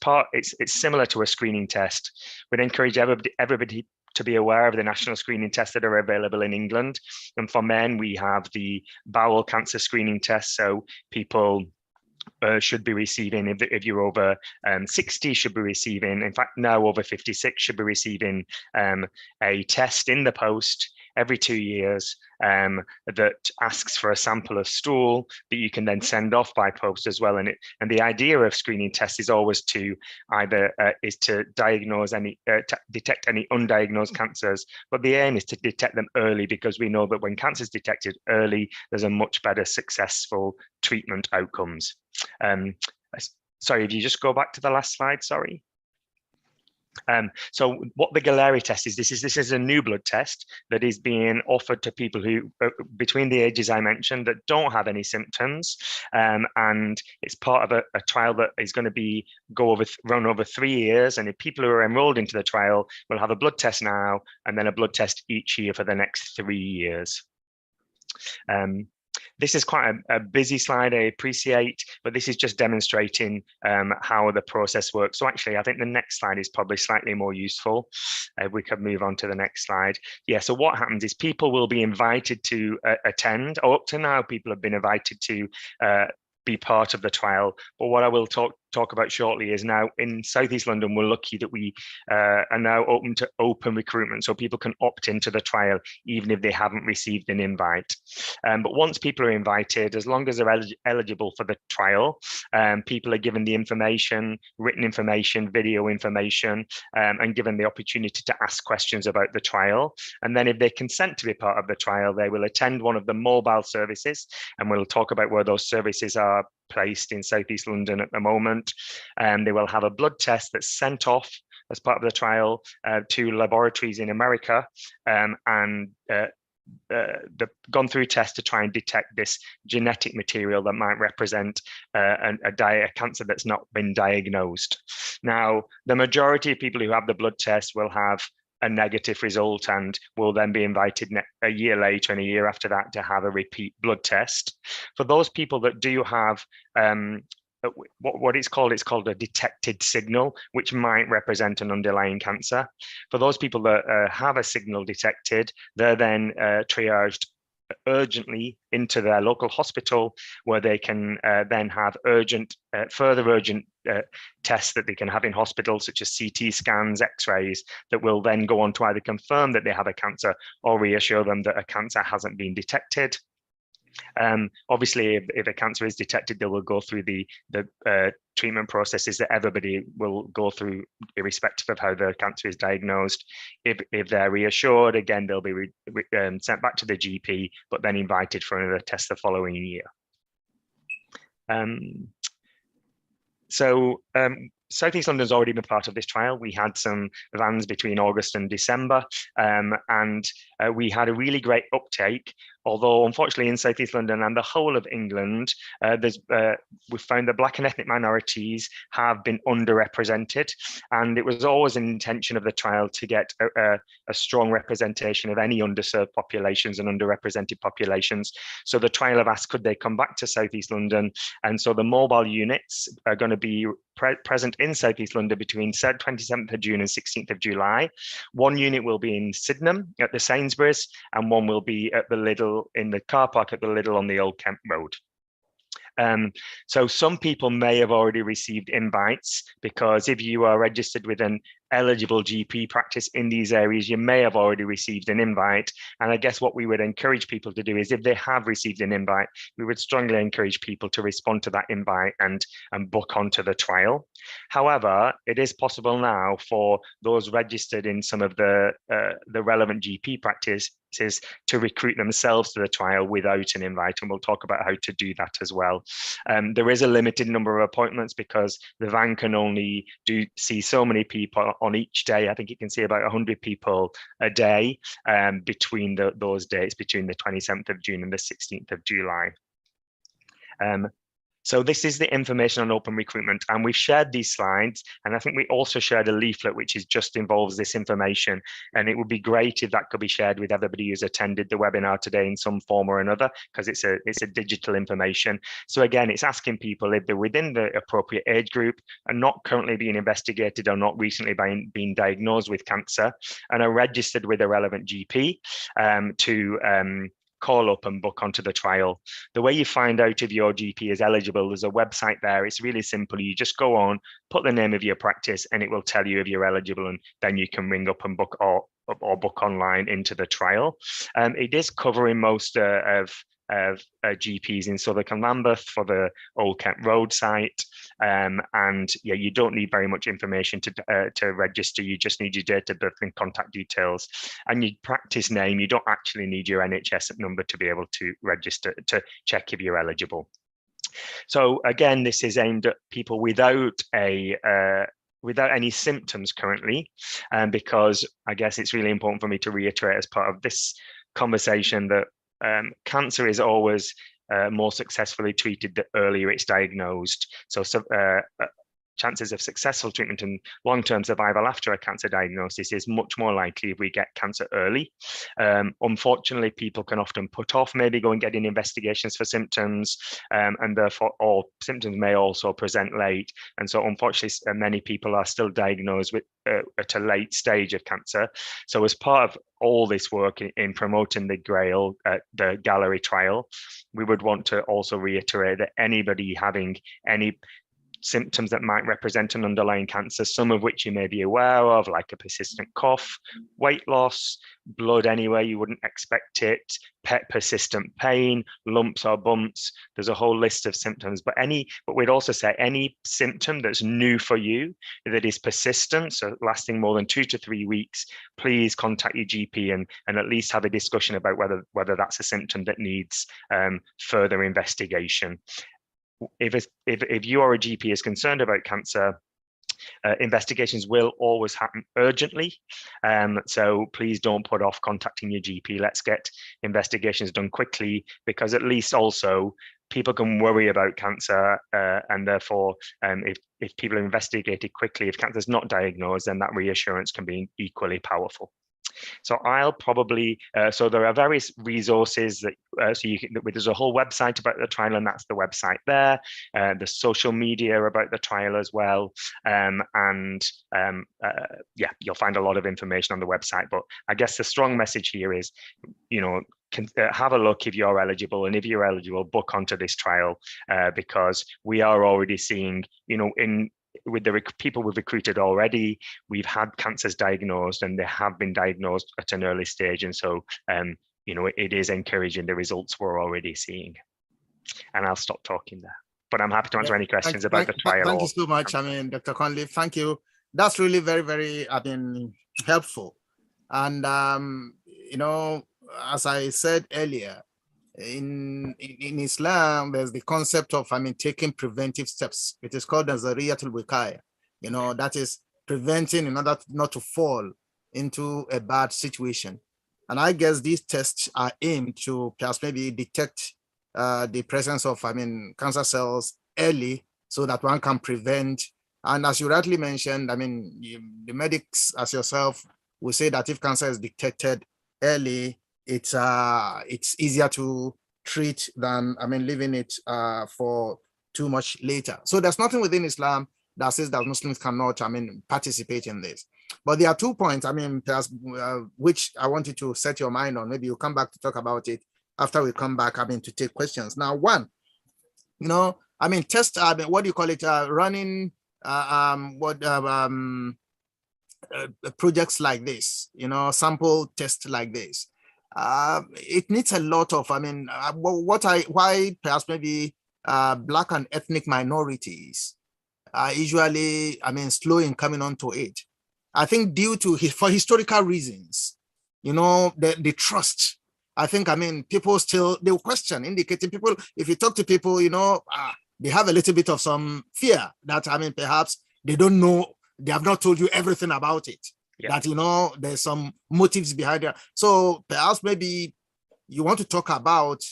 similar to a screening test. We'd encourage everybody to be aware of the national screening tests that are available in England. And for men, we have the bowel cancer screening test. So people should be receiving, if you're over 60, should be receiving, in fact, now over 56, should be receiving a test in the post every 2 years that asks for a sample of stool that you can then send off by post as well. And the idea of screening tests is always to either diagnose detect any undiagnosed cancers, but the aim is to detect them early, because we know that when cancer is detected early, there's a much better successful treatment outcomes. Sorry, if you just go back to the last slide, sorry. So what the Galleri test is, this is a new blood test that is being offered to people who between the ages I mentioned that don't have any symptoms, and it's part of a trial that is going to run over 3 years. And if people who are enrolled into the trial will have a blood test now and then a blood test each year for the next 3 years. This is quite a busy slide, I appreciate, but this is just demonstrating how the process works. So actually, I think the next slide is probably slightly more useful. If we could move on to the next slide. Yeah, so what happens is people will be invited to attend, or up to now, people have been invited to be part of the trial. But what I will talk about shortly is now in South East London, we're lucky that we are now open to open recruitment, so people can opt into the trial even if they haven't received an invite. But once people are invited, as long as they're eligible for the trial, people are given the information, written information, video information, and given the opportunity to ask questions about the trial. And then if they consent to be part of the trial, they will attend one of the mobile services, and we'll talk about where those services are placed in South East London at the moment. They will have a blood test that's sent off as part of the trial to laboratories in America, and the gone through tests to try and detect this genetic material that might represent a cancer that's not been diagnosed. Now, the majority of people who have the blood test will have a negative result and will then be invited a year later and a year after that to have a repeat blood test. For those people that do have what it's called a detected signal, which might represent an underlying cancer. For those people that have a signal detected, they're then triaged urgently into their local hospital, where they can then have further urgent tests that they can have in hospital, such as CT scans, X-rays, that will then go on to either confirm that they have a cancer or reassure them that a cancer hasn't been detected. Obviously, if a cancer is detected, they will go through the treatment processes that everybody will go through, irrespective of how the cancer is diagnosed. If they're reassured, again, they'll be sent back to the GP, but then invited for another test the following year. South East London's already been part of this trial. We had some vans between August and December, and we had a really great uptake. Although, unfortunately, in South East London and the whole of England, we've found that Black and ethnic minorities have been underrepresented. And it was always an intention of the trial to get a strong representation of any underserved populations and underrepresented populations. So the trial have asked, could they come back to South East London? And so the mobile units are going to be present in South East London between 27th of June and 16th of July. One unit will be in Sydenham at the Sainsbury's, and one will be at the Lidl, in the car park at the Lidl on the Old Kent Road. So some people may have already received invites, because if you are registered with an eligible GP practice in these areas, you may have already received an invite. And I guess what we would encourage people to do is, if they have received an invite, we would strongly encourage people to respond to that invite and book onto the trial. However, it is possible now for those registered in some of the relevant GP practices to recruit themselves to the trial without an invite, and we'll talk about how to do that as well. There is a limited number of appointments, because the van can only see so many people on each day. I think it can see about 100 people a day between those dates, between the 27th of June and the 16th of July. So this is the information on open recruitment, and we've shared these slides, and I think we also shared a leaflet which just involves this information, and it would be great if that could be shared with everybody who's attended the webinar today in some form or another, because it's a digital information. So again, it's asking people if they're within the appropriate age group and not currently being investigated or not recently been diagnosed with cancer, and are registered with a relevant GP to call up and book onto the trial. The way you find out if your GP is eligible, there's a website there. It's really simple. You just go on, put the name of your practice, and it will tell you if you're eligible, and then you can ring up and book or book online into the trial. It is covering most of GPs in Southwark and Lambeth for the Old Kent Road site, and yeah, you don't need very much information to register. You just need your date of birth and contact details, and your practice name. You don't actually need your NHS number to be able to register, to check if you're eligible. So again, this is aimed at people without any symptoms currently, because I guess it's really important for me to reiterate as part of this conversation that cancer is always more successfully treated the earlier it's diagnosed. So chances of successful treatment and long-term survival after a cancer diagnosis is much more likely if we get cancer early. Unfortunately, people can often put off maybe going getting investigations for symptoms, and therefore all symptoms may also present late. And so unfortunately, many people are still diagnosed with at a late stage of cancer. So as part of all this work in promoting the GRAIL, the Gallery trial, we would want to also reiterate that anybody having any symptoms that might represent an underlying cancer, some of which you may be aware of, like a persistent cough, weight loss, blood anywhere you wouldn't expect it, persistent pain, lumps or bumps. There's a whole list of symptoms, but we'd also say any symptom that's new for you, that is persistent, so lasting more than 2 to 3 weeks, please contact your GP and at least have a discussion about whether that's a symptom that needs further investigation. If you or a GP is concerned about cancer, Investigations will always happen urgently. So please don't put off contacting your GP. Let's get investigations done quickly, because at least also people can worry about cancer, and therefore if people are investigated quickly, if cancer is not diagnosed, then that reassurance can be equally powerful. So I'll probably, so there are various resources that, so you can, there's a whole website about the trial, and that's the website there. The social media about the trial as well. Yeah, you'll find a lot of information on the website, but I guess the strong message here is, have a look if you're eligible, and if you're eligible, book onto this trial, because we are already seeing, with the people we've recruited already, we've had cancers diagnosed, and they have been diagnosed at an early stage. And so, it is encouraging, the results we're already seeing. And I'll stop talking there, but I'm happy to answer any questions about the trial. Thank you so much. Dr. Conley, thank you. That's really very, very, helpful. And, as I said earlier, in Islam, there's the concept of, taking preventive steps. It is called Nazariyatul Wiqaya. That is preventing in order not to fall into a bad situation. And I guess these tests are aimed to perhaps maybe detect the presence of, cancer cells early, so that one can prevent. And as you rightly mentioned, the medics as yourself will say that if cancer is detected early, it's easier to treat than leaving it for too much later. So there's nothing within Islam that says that Muslims cannot participate in this. But there are 2 points which I want you to set your mind on. Maybe you'll come back to talk about it after we come back to take questions. Now, one, test, what do you call it, running projects like this, sample tests like this. It needs a lot of, why perhaps maybe Black and ethnic minorities are usually, slow in coming onto it. I think due to, for historical reasons, the trust. I think, people still, they will question, indicating people, if you talk to people, they have a little bit of some fear that, perhaps they don't know, they have not told you everything about it. Yeah. That, there's some motives behind it. So perhaps maybe you want to talk about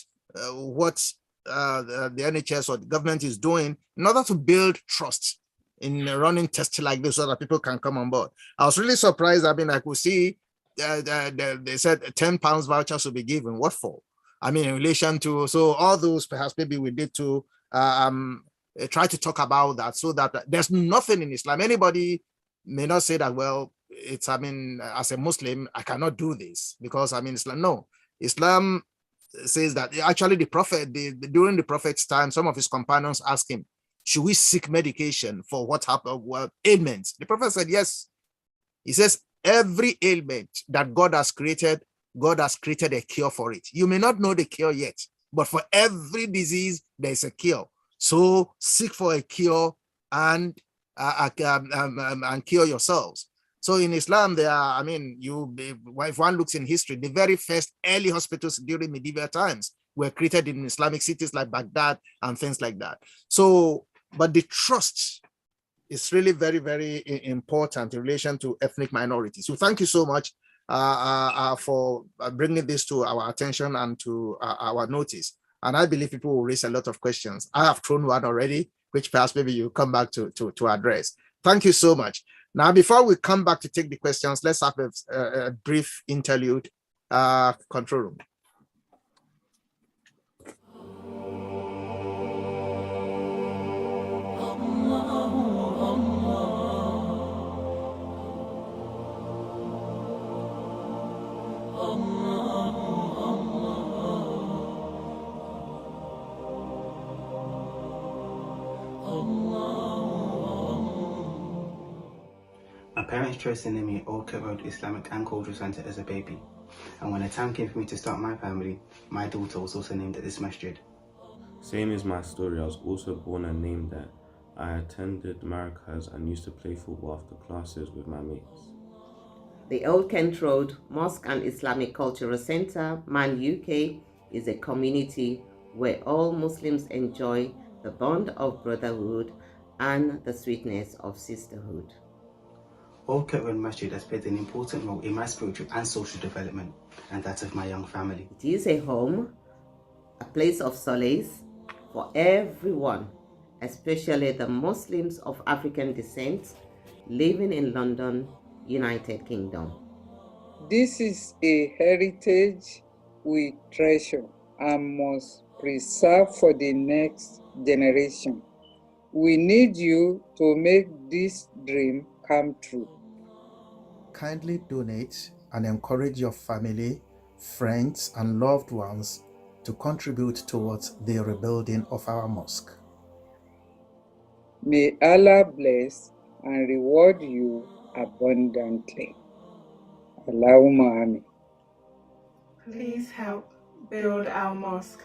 what the NHS or the government is doing in order to build trust in running tests like this, so that people can come on board. I was really surprised. I could see they said £10 vouchers will be given. What for? In relation to, so all those, perhaps maybe we need to try to talk about that, so that there's nothing in Islam. Anybody may not say that, well, it's, as a Muslim, I cannot do this because Islam. No, Islam says that actually the Prophet, during the Prophet's time, some of his companions asked him, should we seek medication for what happened, ailments? The Prophet said, yes. He says, every ailment that God has created a cure for it. You may not know the cure yet, but for every disease, there is a cure. So seek for a cure and cure yourselves. So in Islam, there are, if one looks in history, the very first early hospitals during medieval times were created in Islamic cities like Baghdad and things like that. So, but the trust is really very, very important in relation to ethnic minorities. So thank you so much for bringing this to our attention and to our notice. And I believe people will raise a lot of questions. I have thrown one already, which perhaps maybe you come back to address. Thank you so much. Now, before we come back to take the questions, let's have a brief interlude. Control room. My parents chose to name me Old Kent Road Islamic and Cultural Center as a baby, and when the time came for me to start my family, my daughter was also named at this masjid. Same as my story, I was also born and named there. I attended Maracas and used to play football after classes with my mates. The Old Kent Road Mosque and Islamic Cultural Center, MAN UK, is a community where all Muslims enjoy the bond of brotherhood and the sweetness of sisterhood. Old Kirtland Masjid has played an important role in my spiritual and social development and that of my young family. It is a home, a place of solace for everyone, especially the Muslims of African descent living in London, United Kingdom. This is a heritage we treasure and must preserve for the next generation. We need you to make this dream come true. Kindly donate and encourage your family, friends, and loved ones to contribute towards the rebuilding of our mosque. May Allah bless and reward you abundantly. Allahumma Amin. Please help build our mosque.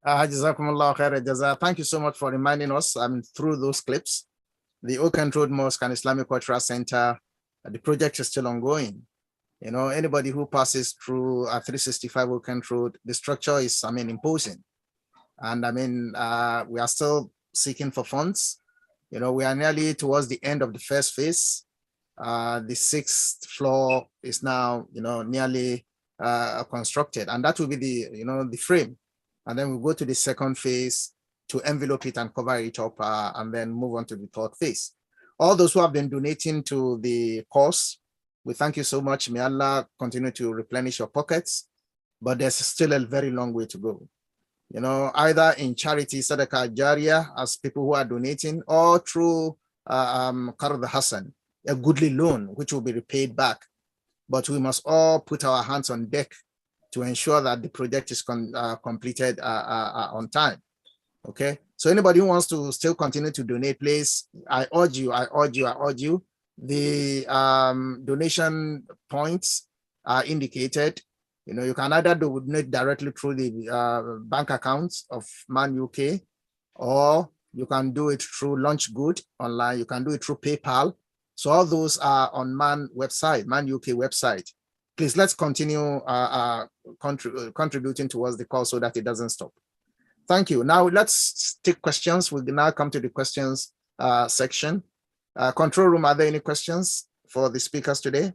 Jazakumullah khair jaza. Thank you so much for reminding us through those clips. The Old Kent Road Mosque and Islamic Cultural Center, the project is still ongoing. You know, anybody who passes through 365 Old Kent Road, the structure is, imposing. And we are still seeking for funds. You know, we are nearly towards the end of the first phase. The 6th floor is now, nearly constructed, and that will be the frame. And then we'll go to the second phase to envelope it and cover it up, and then move on to the third phase. All those who have been donating to the cause, we thank you so much. May Allah continue to replenish your pockets, but there's still a very long way to go. You know, either in charity, Sadaqah Jariyah, as people who are donating, or through Qard Hassan, a goodly loan, which will be repaid back. But we must all put our hands on deck to ensure that the project is completed on time. Okay, so anybody who wants to still continue to donate, please, I urge you. The donation points are indicated. You know, you can either donate directly through the bank accounts of Man UK, or you can do it through Launch Good online. You can do it through PayPal. So all those are on Man UK website. Please, let's continue contributing towards the cause so that it doesn't stop. Thank you. Now let's take questions. We'll now come to the questions section. Control room, are there any questions for the speakers today?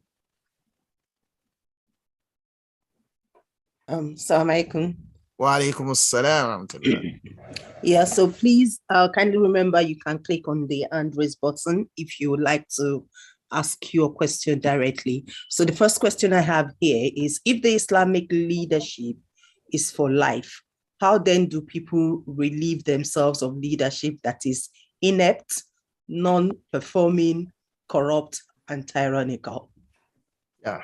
Assalamu alaikum. Wa alaikum assalam. Yeah, so please kindly remember you can click on the hand raise button if you would like to ask your question directly. So the first question I have here is, if the Islamic leadership is for life, how then do people relieve themselves of leadership that is inept, non-performing, corrupt, and tyrannical? Yeah,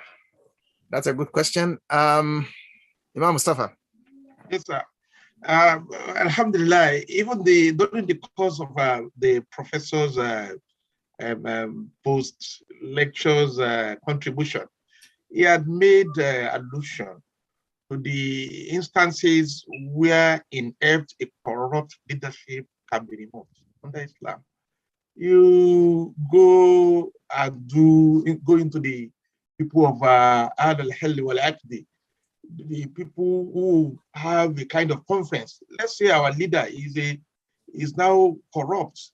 that's a good question. Imam Mustafa. Yes, sir. Alhamdulillah, even during the course of the professor's post lectures contribution, he had made allusion to the instances where inept, a corrupt leadership can be removed under Islam. You go into the people of al-hal wal-aqdi, the people who have a kind of conference. Let's say our leader is now corrupt,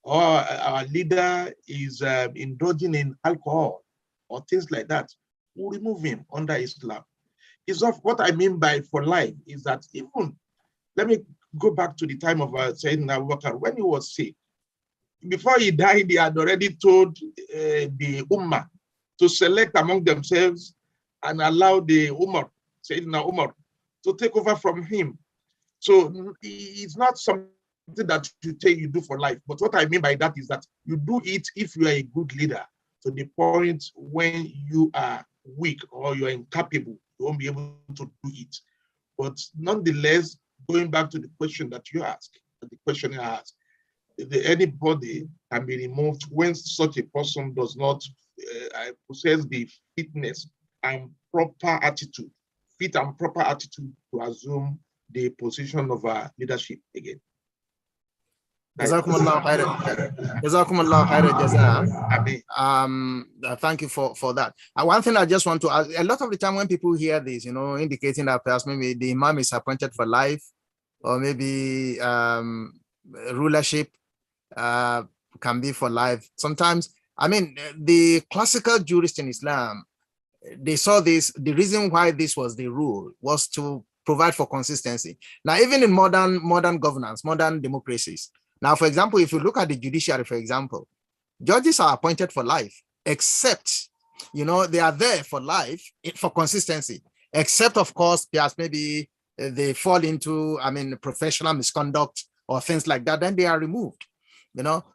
or our leader is indulging in alcohol or things like that. We'll remove him under Islam. It's of what I mean by for life is that even, let me go back to the time of Sayyidina Abu Bakr, when he was sick. Before he died, he had already told the Ummah to select among themselves and allow the Sayyidina Umar, to take over from him. So it's not something that you do for life. But what I mean by that is that you do it if you are a good leader, to the point when you are weak or you are incapable, you won't be able to do it. But nonetheless, going back to the question that you asked, the question I asked, anybody can be removed when such a person does not possess the fitness and proper attitude, fit and proper attitude to assume the position of leadership again. Jazakumullah khairan jaza. Thank you for that. One thing I just want to ask, a lot of the time when people hear this, indicating that perhaps maybe the imam is appointed for life, or maybe rulership can be for life. Sometimes, I mean, the classical jurists in Islam, they saw this, the reason why this was the rule was to provide for consistency. Now, even in modern governance, modern democracies, now, for example, if you look at the judiciary, for example, judges are appointed for life, except, they are there for life, for consistency, except, of course, perhaps maybe they fall into, professional misconduct or things like that, then they are removed,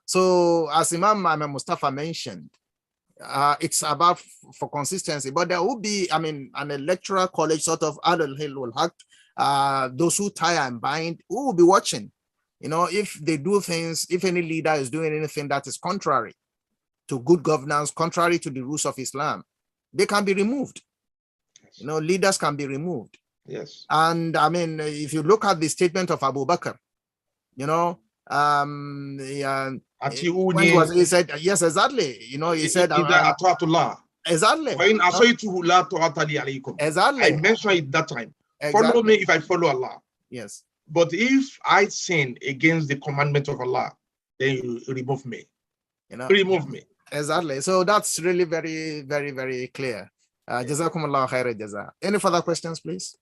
So as Imam Mustafa mentioned, it's about for consistency, but there will be, an electoral college sort of Adul Hil will Haq, those who tie and bind, who will be watching. If they do things, if any leader is doing anything that is contrary to good governance, contrary to the rules of Islam, they can be removed. Yes. Leaders can be removed. Yes. And if you look at the statement of Abu Bakr, he said, yes, exactly. He said, exactly. Exactly. I mentioned it that time. Exactly. Follow me if I follow Allah. Yes. But if I sin against the commandment of Allah, then you remove me. Remove me. Exactly. So that's really very, very, very clear. Jazakumullah khairan jaza. Any further questions, please?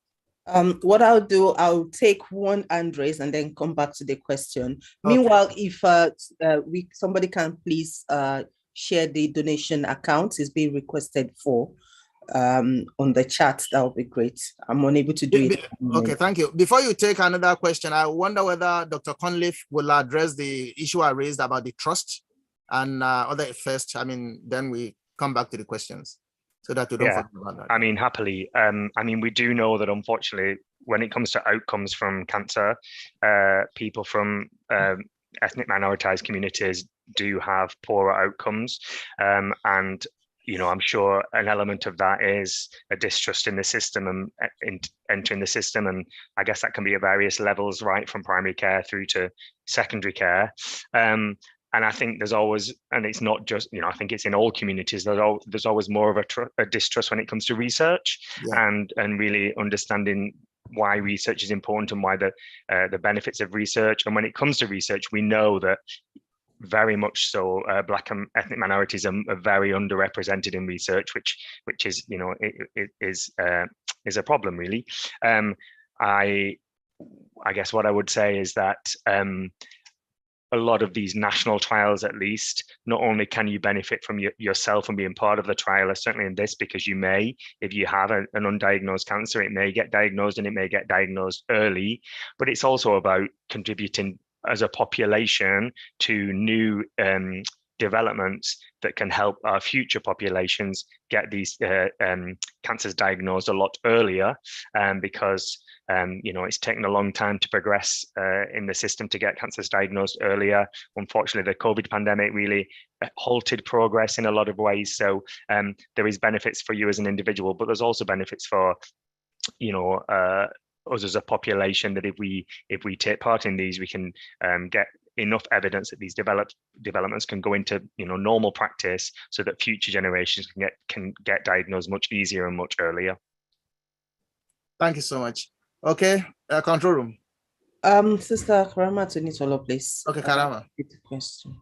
What I'll do, I'll take one hand raise and then come back to the question. Okay. Meanwhile, if somebody can please share the donation account, is being requested for on the chat, that would be great. I'm unable to do it. Okay, thank you. Before you take another question, I wonder whether Dr. Conliffe will address the issue I raised about the trust and other first. Then we come back to the questions so that we don't forget about that. Happily. We do know that unfortunately, when it comes to outcomes from cancer, people from ethnic minoritized communities do have poorer outcomes, and I'm sure an element of that is a distrust in the system and in entering the system. And I guess that can be at various levels, right, from primary care through to secondary care. And I think there's always, and it's not just, I think it's in all communities, there's always more of a distrust when it comes to research, and really understanding why research is important and why the benefits of research. And when it comes to research, we know that very much so, Black and ethnic minorities are very underrepresented in research, which is, is a problem, really. I guess what I would say is that a lot of these national trials, at least, not only can you benefit from yourself and being part of the trial, certainly in this, because you may, if you have an undiagnosed cancer, it may get diagnosed and it may get diagnosed early, but it's also about contributing as a population to new developments that can help our future populations get these cancers diagnosed a lot earlier, because it's taken a long time to progress in the system to get cancers diagnosed earlier. Unfortunately, the COVID pandemic really halted progress in a lot of ways. So there is benefits for you as an individual, but there's also benefits for us as a population, that if we take part in these, we can get enough evidence that these developments can go into normal practice, so that future generations can get diagnosed much easier and much earlier. Thank you so much. Okay, control room. Sister Karama Tunitolo, please. Okay, Karama. Question.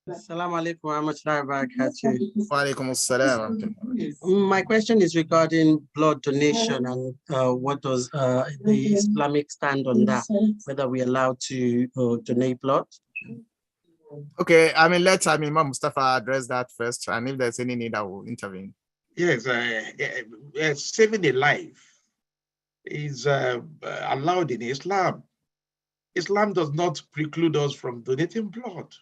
Assalamu alaikum wa rahmatullahi wa barakatuh. Wa alaikum assalam. My question is regarding blood donation, and what does the Islamic stand on that? Whether we're allowed to donate blood? Okay, let Imam Mustafa address that first, and if there's any need, I will intervene. Yes, saving a life is allowed in Islam. Islam does not preclude us from donating blood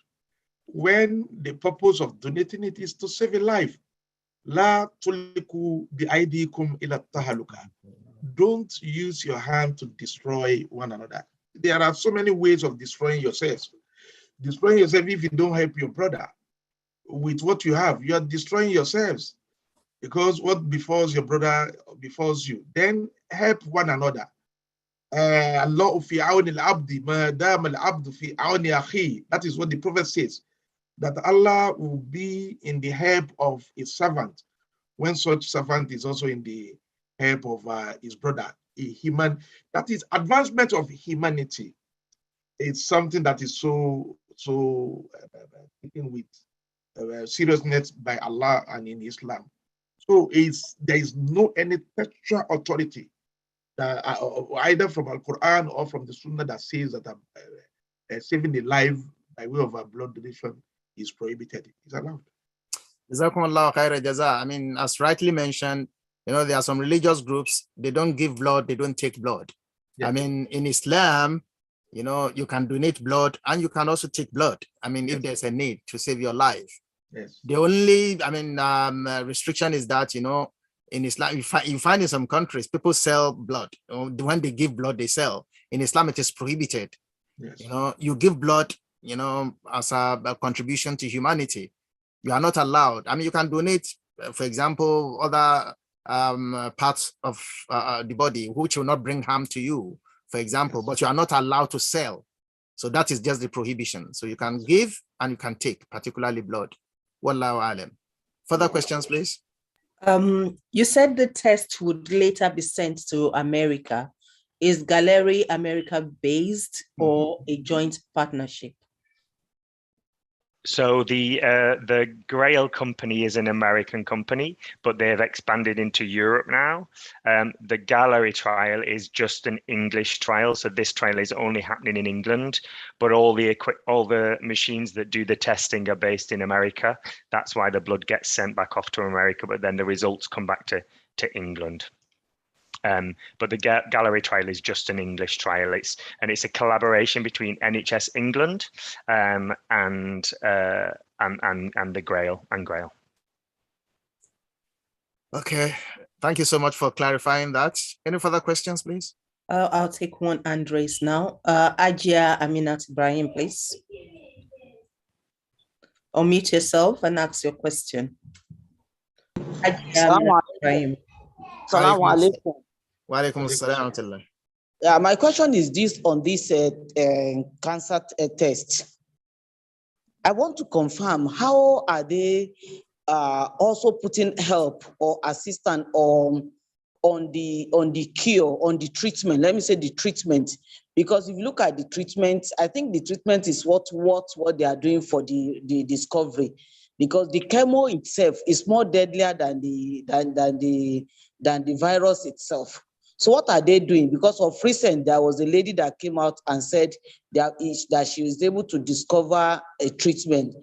when the purpose of donating it is to save a life. La tuliku bi aidikum ila tahaluka. Don't use your hand to destroy one another. There are so many ways of destroying yourself. Destroying yourself, if you don't help your brother with what you have, you are destroying yourselves, because what befalls your brother befalls you. Then help one another. Allah fi auni al-abdi ma dama al-abdu fi auni akhi. That is what the Prophet says, that Allah will be in the help of his servant when such servant is also in the help of his brother. That is advancement of humanity. It's something that is so taken with seriousness by Allah and in Islam. So there is no any textual authority that either from Al-Quran or from the Sunnah that says that saving the life by way of a blood donation is prohibited. It's allowed. Jazakumullah khaira jaza. I mean, as rightly mentioned, there are some religious groups, they don't give blood, they don't take blood. Yeah. I mean, in Islam, you can donate blood and you can also take blood. I mean, yes, if there's a need to save your life. Yes. The only, restriction is that, in Islam, you find in some countries, people sell blood. When they give blood, they sell. In Islam, it is prohibited. Yes. You give blood, as a contribution to humanity. You are not allowed. I mean, you can donate, for example, other parts of the body, which will not bring harm to you, for example, yes, but you are not allowed to sell. So that is just the prohibition. So you can give and you can take, particularly blood. Wallahu alam. Further questions, please. You said the test would later be sent to America. Is Galleri America based or a joint partnership? So the Grail company is an American company, but they have expanded into Europe now. The Galleri trial is just an English trial, so this trial is only happening in England. But all the machines that do the testing are based in America. That's why the blood gets sent back off to America, but then the results come back to England. But the Galleri trial is just an English trial. It's a collaboration between NHS England and the Grail and Grail. Okay, thank you so much for clarifying that. Any further questions, please? I'll take one, Andres, now. Ajia Aminat Ibrahim, please. Unmute yourself and ask your question. Ajia Aminat Ibrahim. Assalamu alaikum. Wa alaikum assalam. Yeah, my question is this on this cancer test. I want to confirm, how are they also putting help or assistance on the cure, on the treatment? Let me say the treatment, because if you look at the treatment, I think the treatment is what they are doing for the discovery, because the chemo itself is more deadlier than the virus itself. So what are they doing? Because of recent, there was a lady that came out and said that she was able to discover a treatment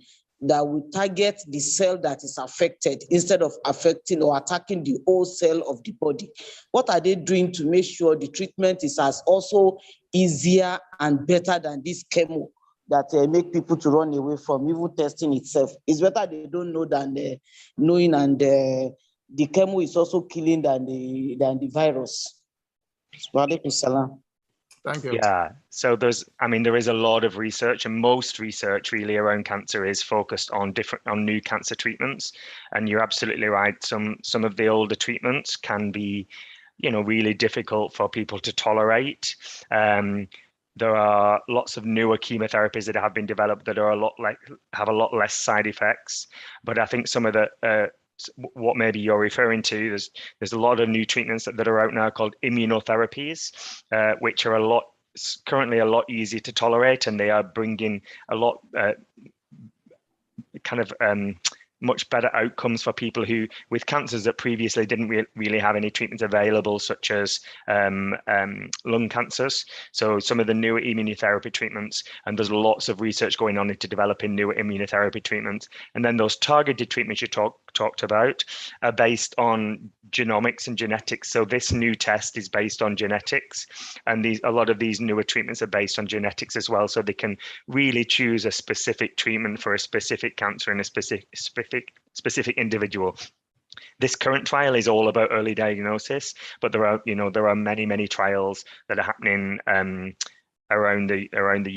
that will target the cell that is affected instead of affecting or attacking the whole cell of the body. What are they doing to make sure the treatment is as also easier and better than this chemo that make people to run away from even testing itself? It's better they don't know than knowing, and the chemo is also killing than the virus. Thank you. Yeah, so there is a lot of research, and most research really around cancer is focused on new cancer treatments. And you're absolutely right. Some of the older treatments can be, really difficult for people to tolerate. There are lots of newer chemotherapies that have been developed that are have a lot less side effects. But I think some of the what maybe you're referring to, there's a lot of new treatments that are out now called immunotherapies, which are currently a lot easier to tolerate, and they are bringing a lot much better outcomes for people who with cancers that previously didn't really have any treatments available, such as lung cancers. So some of the newer immunotherapy treatments, and there's lots of research going on into developing newer immunotherapy treatments. And then those targeted treatments you talked about are based on genomics and genetics. So this new test is based on genetics, and a lot of these newer treatments are based on genetics as well. So they can really choose a specific treatment for a specific cancer in a specific individual. This current trial is all about early diagnosis, but there are many trials that are happening around the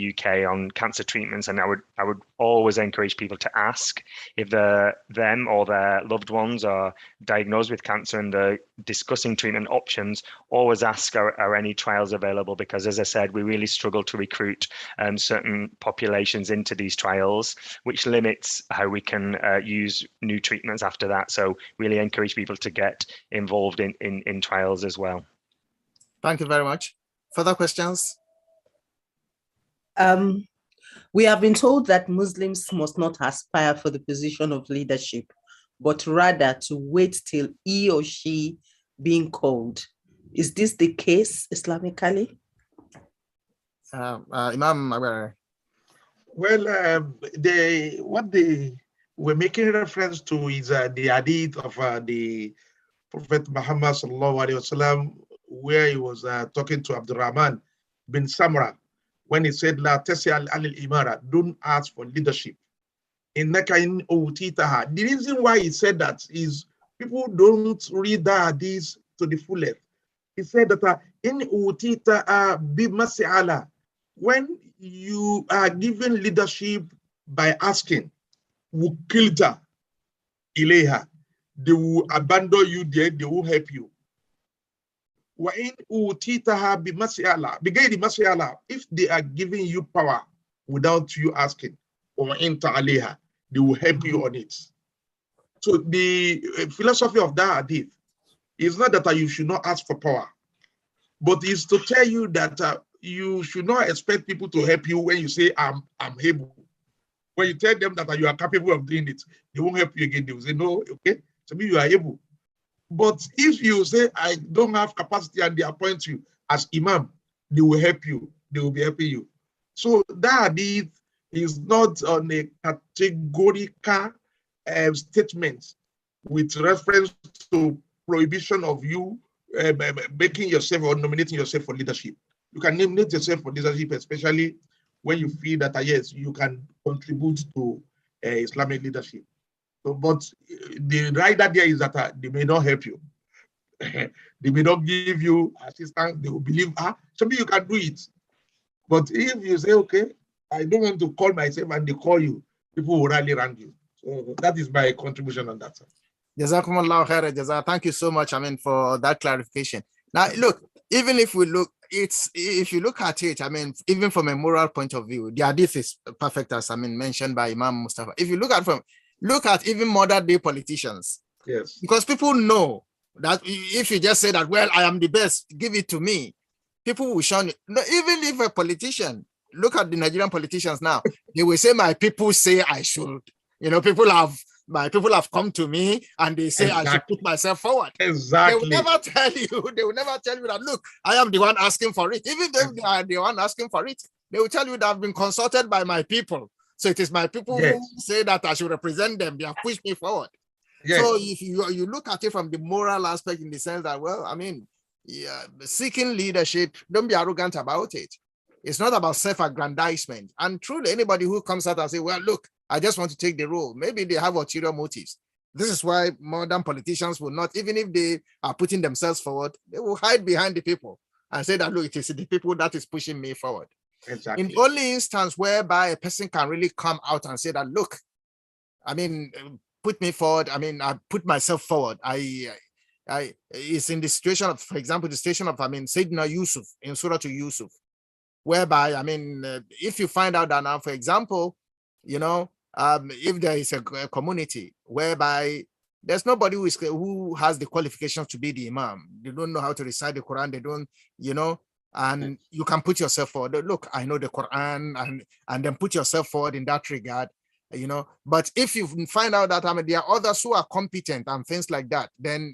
UK on cancer treatments, and I would always encourage people to ask if them or their loved ones are diagnosed with cancer and they're discussing treatment options. Always ask, are any trials available? Because as I said, we really struggle to recruit certain populations into these trials, which limits how we can use new treatments after that. So really encourage people to get involved in trials as well. Thank you very much. Further questions? We have been told that Muslims must not aspire for the position of leadership, but rather to wait till he or she being called. Is this the case Islamically? Imam Agbara. Well, what they were making reference to is the hadith of the Prophet Muhammad sallallahu alaihi wasallam, where he was talking to Abdurrahman bin Samra, when he said, "La tas'al anil imara," don't ask for leadership. Innaka in utitaha. The reason why he said that is people don't read that hadith to the fullest. He said that in utitaha bimas'ala, when you are given leadership by asking, wukilta ileha, they will abandon you there, they will help you. If they are giving you power without you asking, or aleha, they will help you on it. So the philosophy of that hadith is not that you should not ask for power, but it's to tell you that you should not expect people to help you when you say, I'm able. When you tell them that you are capable of doing it, they won't help you again. They will say, no, okay, so maybe you are able. But if you say, I don't have capacity, and they appoint you as imam, they will help you. They will be helping you. So that hadith is not on a categorical statement with reference to prohibition of you making yourself or nominating yourself for leadership. You can nominate yourself for leadership, especially when you feel that, yes, you can contribute to Islamic leadership. So, but the rider there is that they may not help you. They may not give you assistance. They will believe, maybe you can do it. But if you say, okay, I don't want to call myself, and they call you, people will rally around you. So that is my contribution on that. Jazakumullahu khairan, Jaza. Thank you so much, for that clarification. Now, look, even if we look, if you look at it, even from a moral point of view, the hadith is perfect, as mentioned by Imam Mustafa. If you look at even modern day politicians, yes, because people know that if you just say that, well, I am the best, give it to me, people will shun you. No, even if a politician, look at the Nigerian politicians now, they will say, my people say I should. My people have come to me and they say I should put myself forward. Exactly. They will never tell you that, look, I am the one asking for it. Even if they are the one asking for it, they will tell you that I've been consulted by my people. So it is my people who say that I should represent them. They have pushed me forward. Yes. So if you look at it from the moral aspect, in the sense that, well, seeking leadership, don't be arrogant about it. It's not about self-aggrandizement. And truly, anybody who comes out and say, well, look, I just want to take the role, maybe they have ulterior motives. This is why modern politicians will not, even if they are putting themselves forward, they will hide behind the people and say that, look, it is the people that is pushing me forward. Exactly. In the only instance whereby a person can really come out and say that, look, put me forward. I put myself forward. It's in the situation of, for example, the situation of, Sayyidina Yusuf in Surah to Yusuf, whereby, if you find out that now, for example, if there is a community whereby there's nobody who has the qualifications to be the imam, they don't know how to recite the Quran, they don't, and you can put yourself forward. Look, I know the Quran, and then put yourself forward in that regard, But if you find out that there are others who are competent and things like that, then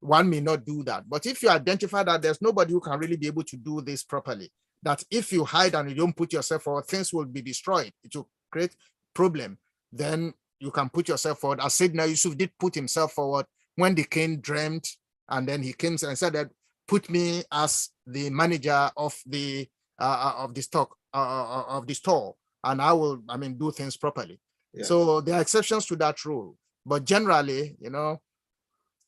one may not do that. But if you identify that there's nobody who can really be able to do this properly, that if you hide and you don't put yourself forward, things will be destroyed. It will create problem. Then you can put yourself forward. As Sayyidina Yusuf did put himself forward when the king dreamt, and then he came and said that, put me as the manager of the store, and I will do things properly. Yeah. So there are exceptions to that rule, but generally,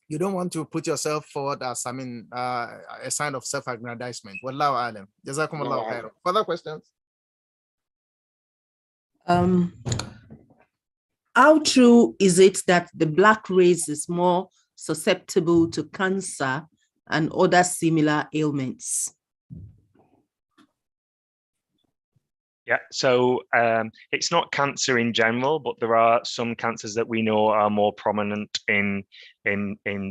you don't want to put yourself forward as, a sign of self-aggrandizement. Wallahu alam. Jazakumullahu khairan. Further questions? How true is it that the Black race is more susceptible to cancer and other similar ailments? Yeah, so it's not cancer in general, but there are some cancers that we know are more prominent in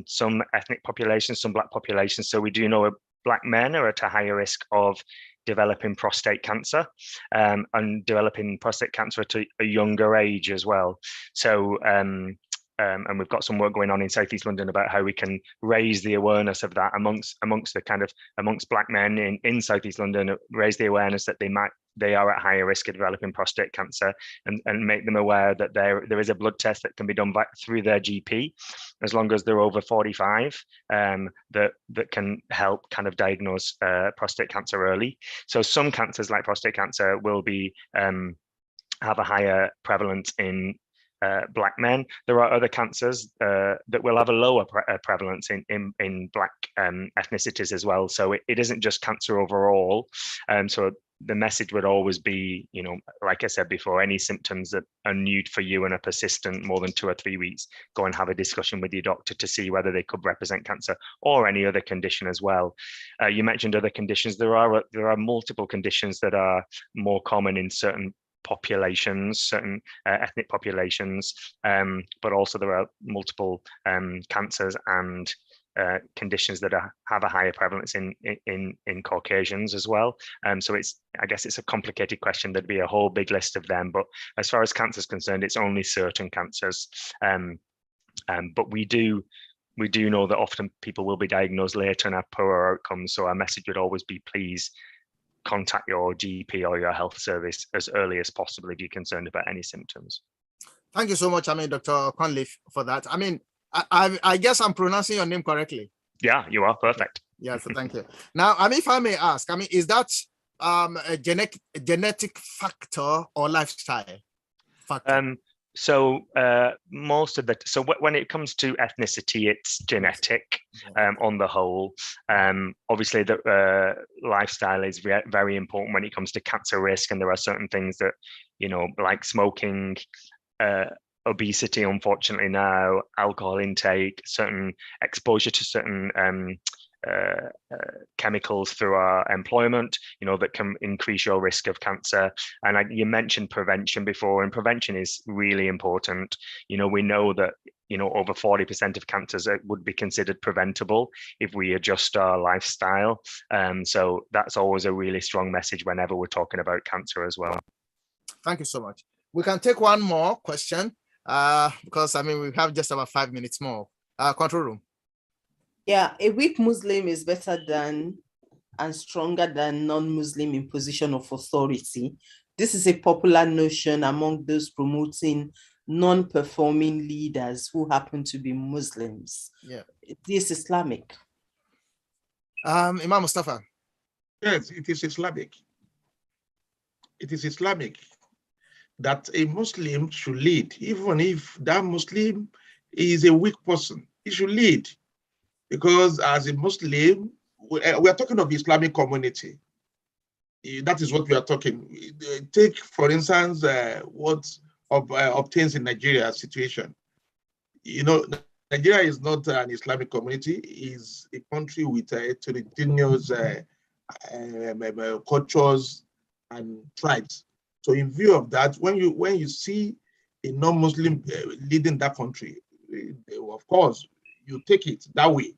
some ethnic populations, some Black populations. So we do know Black men are at a higher risk of developing prostate cancer and developing prostate cancer at a younger age as well. So and we've got some work going on in Southeast London about how we can raise the awareness of that amongst Black men in Southeast London, raise the awareness that they are at higher risk of developing prostate cancer, and make them aware that there is a blood test that can be done through their GP, as long as they're over 45, that can help kind of diagnose prostate cancer early. So some cancers like prostate cancer will be have a higher prevalence in Black men. There are other cancers that will have a lower prevalence in Black ethnicities as well. So it isn't just cancer overall. So the message would always be, like I said before, any symptoms that are new for you and are persistent more than 2 or 3 weeks, go and have a discussion with your doctor to see whether they could represent cancer or any other condition as well. You mentioned other conditions. There are multiple conditions that are more common in certain populations, certain ethnic populations, but also there are multiple cancers and conditions that have a higher prevalence in Caucasians as well. So I guess it's a complicated question. There'd be a whole big list of them, but as far as cancer is concerned, it's only certain cancers. But we do know that often people will be diagnosed later and have poorer outcomes. So our message would always be, please contact your GP or your health service as early as possible if you're concerned about any symptoms. Thank you so much, Dr. Conliffe, for that. I guess I'm pronouncing your name correctly. Yeah, you are perfect. Yeah, so thank you. Now, if I may ask, is that a genetic factor or lifestyle factor? So most of when it comes to ethnicity, it's genetic on the whole. Obviously, the lifestyle is very important when it comes to cancer risk, and there are certain things that, like smoking, obesity, unfortunately now, alcohol intake, certain exposure to certain chemicals through our employment, that can increase your risk of cancer. And you mentioned prevention before, and prevention is really important. We know that, over 40% of cancers would be considered preventable if we adjust our lifestyle. So that's always a really strong message whenever we're talking about cancer as well. Thank you so much. We can take one more question because we have just about 5 minutes more. Control room. Yeah, a weak Muslim is better than and stronger than non-Muslim in position of authority. This is a popular notion among those promoting non-performing leaders who happen to be Muslims. Yeah. This is Islamic. Imam Mustafa. Yes, it is Islamic. It is Islamic that a Muslim should lead, even if that Muslim is a weak person. He should lead. Because as a Muslim, we are talking of the Islamic community. That is what we are talking. Take, for instance, what obtains in Nigeria situation. Nigeria is not an Islamic community. It is a country with heterogeneous cultures and tribes. So in view of that, when you see a non-Muslim leading that country, of course, you take it that way.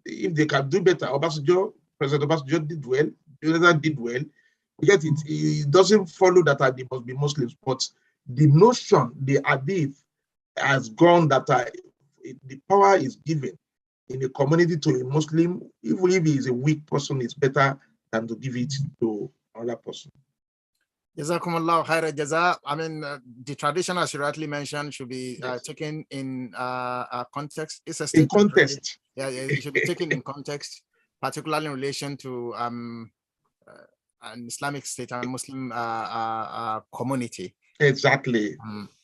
If they can do better, President Obasanjo did well, Jonathan did well. Yet it doesn't follow that they must be Muslims, but the notion, the hadith has gone that the power is given in a community to a Muslim, even if he is a weak person, it's better than to give it to another person. Jazakumullahu khairan jaza. The tradition, as you rightly mentioned, should be taken in context. It's a statement, in context. Really. Yeah, it should be taken in context, particularly in relation to an Islamic state and Muslim community. Exactly.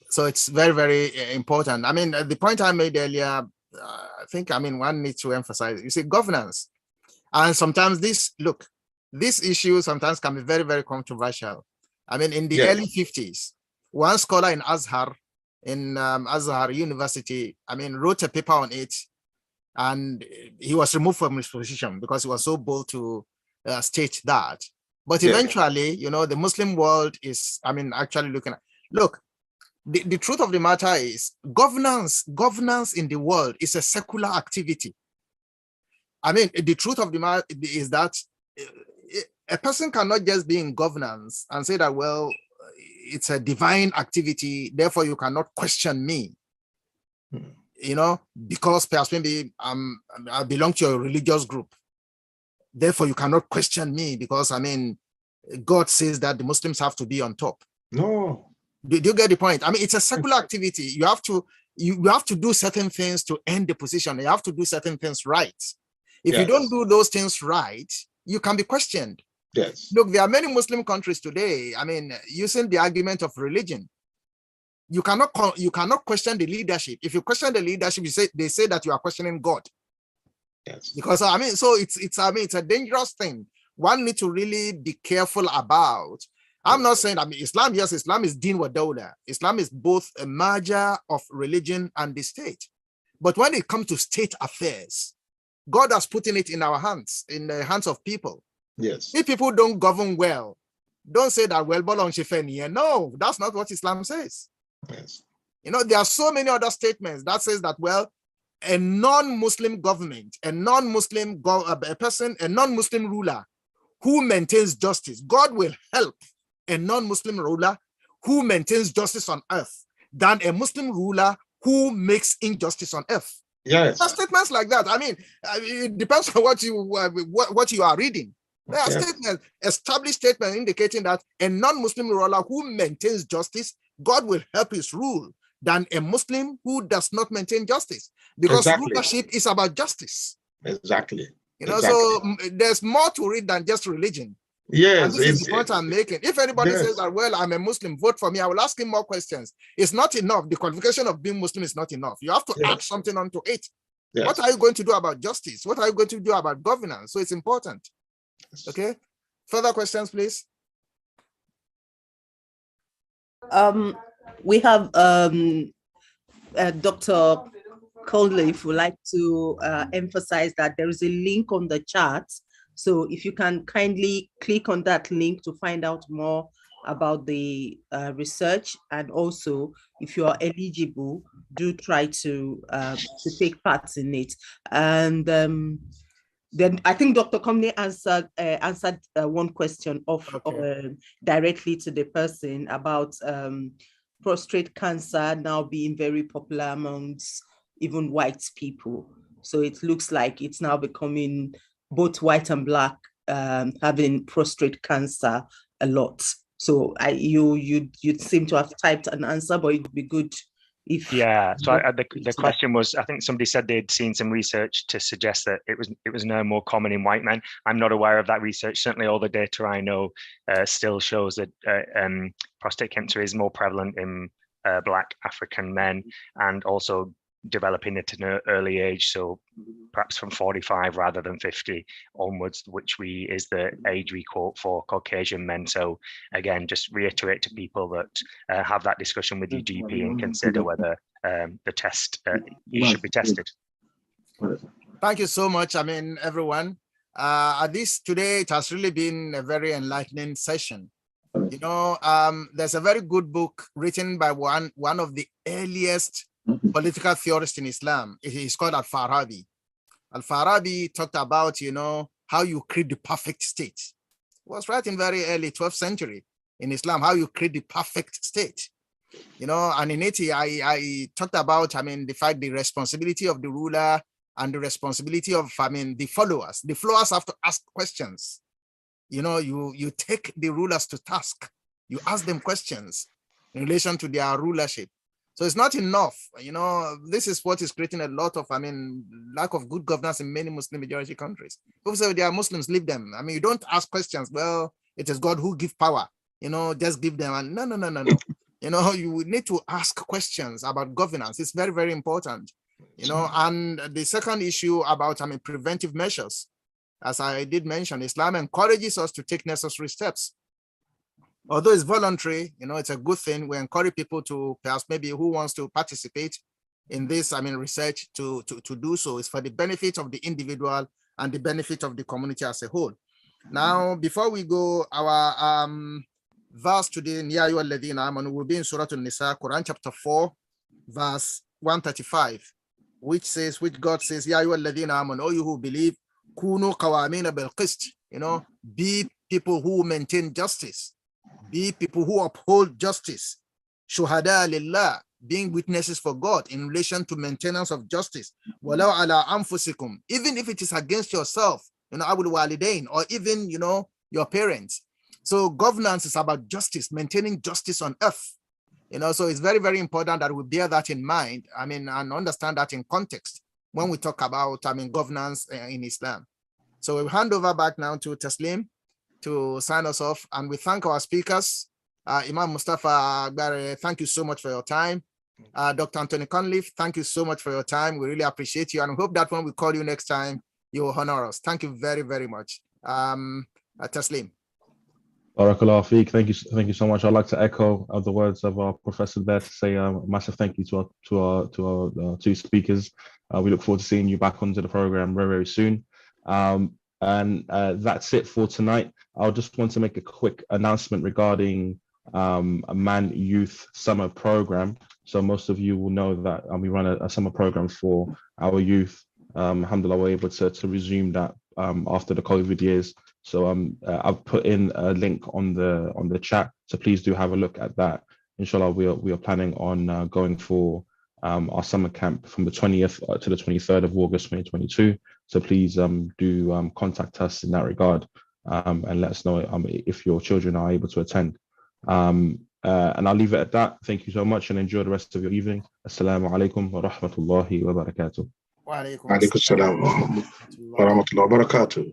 So it's very, very important. The point I made earlier I think, I mean, one needs to emphasize, you see, governance. And sometimes this issue sometimes can be very, very controversial. I mean, in the early 50s, one scholar in Azhar University, I mean, wrote a paper on it, and he was removed from his position because he was so bold to state that. But eventually, you know, the Muslim world is, I mean, actually looking at, look, the truth of the matter is governance in the world is a secular activity. I mean, the truth of the matter is that a person cannot just be in governance and say that, well, it's a divine activity, therefore you cannot question me. You know, because perhaps maybe I belong to a religious group, therefore you cannot question me because, I mean, God says that the Muslims have to be on top. No. Do you get the point? I mean, it's a secular activity. You have to do certain things to end the position. You have to do certain things right. If you don't do those things right, you can be questioned. Yes. Look, there are many Muslim countries today, I mean, using the argument of religion. You cannot question the leadership. If you question the leadership, they say that you are questioning God. Yes. Because, I mean, so it's a dangerous thing. One needs to really be careful about. I'm not saying, I mean, Islam is Deen wa Dawla. Islam is both a merger of religion and the state. But when it comes to state affairs, God has put it in our hands, in the hands of people. Yes. If people don't govern well, don't say that, well, no, that's not what Islam says. Yes. You know, there are so many other statements that says that, well, a non-Muslim government, a non-Muslim ruler who maintains justice, God will help a non-Muslim ruler who maintains justice on earth than a Muslim ruler who makes injustice on earth. Yes. There are statements like that. I mean, it depends on what you are reading. There are statements, established statements indicating that a non-Muslim ruler who maintains justice, God will help his rule than a Muslim who does not maintain justice, because rulership is about justice. Exactly. You know, so there's more to it than just religion. Yes, and this is the point I'm making. If anybody says that, well, I'm a Muslim, vote for me, I will ask him more questions. It's not enough. The qualification of being Muslim is not enough. You have to add something onto it. Yes. What are you going to do about justice? What are you going to do about governance? So it's important. Okay. Further questions, please. We have Dr. Conliffe would like to emphasize that there is a link on the chat. So if you can kindly click on that link to find out more about the research, and also if you are eligible, do try to take part in it. And then I think Dr. Comney answered one question directly to the person about prostate cancer now being very popular amongst even white people. So it looks like it's now becoming both white and black having prostate cancer a lot. So you seem to have typed an answer, but it would be good if so the question was, I think somebody said they'd seen some research to suggest that it was no more common in white men. I'm not aware of that research. Certainly all the data I know still shows that prostate cancer is more prevalent in black African men, and also developing at an early age, so perhaps from 45 rather than 50 onwards, which is the age we quote for Caucasian men. So again, just reiterate to people that have that discussion with your GP and consider whether the test you should be tested. Thank you so much. I mean, everyone, at least today it has really been a very enlightening session. You know, there's a very good book written by one of the earliest political theorists in Islam. He's called Al-Farabi. Al-Farabi talked about, you know, how you create the perfect state. It was right in very early 12th century in Islam, how you create the perfect state. You know, and in it, I talked about, I mean, the responsibility of the ruler and the responsibility of, I mean, the followers. The followers have to ask questions. You know, you take the rulers to task. You ask them questions in relation to their rulership. So it's not enough, you know, this is what is creating a lot of, I mean, lack of good governance in many Muslim majority countries. People say they are Muslims, leave them. I mean, you don't ask questions. Well, it is God who gives power, you know, just give them. And no. You know, you need to ask questions about governance. It's very, very important. You know, and the second issue about, preventive measures, as I did mention, Islam encourages us to take necessary steps. Although it's voluntary, you know, it's a good thing. We encourage people to, perhaps maybe who wants to participate in this, research to do so. It's for the benefit of the individual and the benefit of the community as a whole. Now, before we go, our verse today, Ya ayyuhal ladhina amanu, will be in Surah An-Nisa, Quran chapter 4, verse 135, which God says, Ya ayyuhal ladhina amanu, all you who believe, kunu qawamina bil qist, you know, be people who maintain justice, be people who uphold justice, shuhada lillah, being witnesses for God in relation to maintenance of justice, walau ala anfusikum, even if it is against yourself, you know, abul walidain, or even, you know, your parents. So governance is about justice, maintaining justice on earth. You know, so it's very, very important that we bear that in mind, and understand that in context when we talk about, governance in Islam. So we'll hand over back now to Taslim to sign us off, and we thank our speakers. Imam Mustafa Agbare, thank you so much for your time. Dr. Anthony Conliffe, thank you so much for your time. We really appreciate you, and we hope that when we call you next time, you will honor us. Thank you very, very much. Taslim. Barakallah Feek, thank you so much. I'd like to echo the words of our professor there to say a massive thank you to our two speakers. We look forward to seeing you back onto the program very, very soon. And that's it for tonight. I just want to make a quick announcement regarding a Man Youth Summer Program. So most of you will know that we run a summer program for our youth. Alhamdulillah, we're able to resume that after the COVID years. So I've put in a link on the chat. So please do have a look at that. Inshallah, we are planning on going for our summer camp from the 20th to the 23rd of August 2022. So please do contact us in that regard and let us know if your children are able to attend. And I'll leave it at that. Thank you so much and enjoy the rest of your evening. Assalamu alaikum wa rahmatullahi wa barakatuh. Wa alaikum salam wa rahmatullahi wa barakatuh.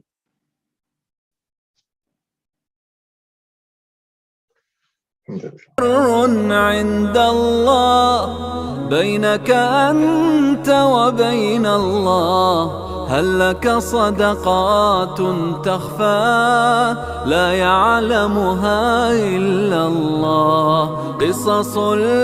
عند الله بينك أنت وبين الله هل لك صدقات تخفى لا يعلمها إلا الله قصص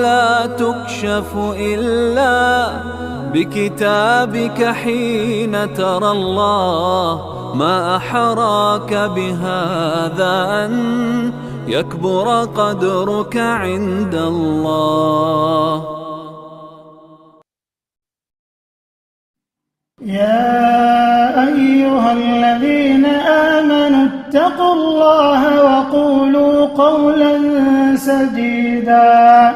لا تكشف إلا بكتابك حين ترى الله ما أحراك بهذا أن يكبر قدرك عند الله يا أيها الذين آمنوا اتقوا الله وقولوا قولا سديدا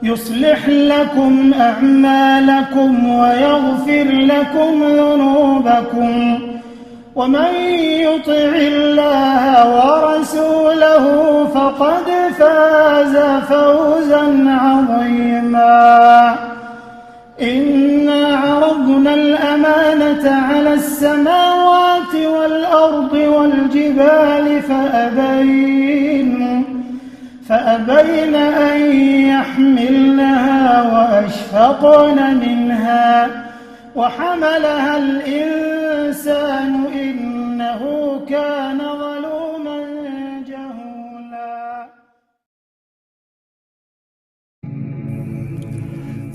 يصلح لكم أعمالكم ويغفر لكم ذنوبكم ومن يطع الله ورسوله فقد فاز فوزا عظيما إنا عرضنا الأمانة على السماوات والأرض والجبال فأبين أن يحملنها وأشفقن منها وحملها الإنسان إنه كان ظلوما جهولا.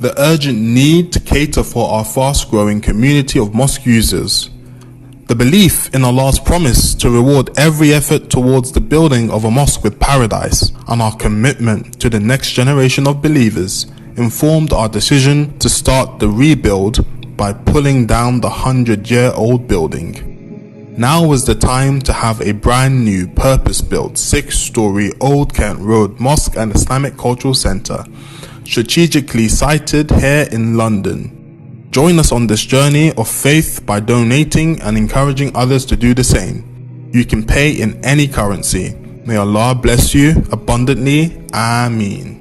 The urgent need to cater for our fast-growing community of mosque users. The belief in Allah's promise to reward every effort towards the building of a mosque with paradise and our commitment to the next generation of believers informed our decision to start the rebuild by pulling down the 100-year-old building. Now was the time to have a brand new purpose-built 6-story Old Kent Road Mosque and Islamic Cultural Centre, strategically sited here in London. Join us on this journey of faith by donating and encouraging others to do the same. You can pay in any currency. May Allah bless you abundantly. Ameen.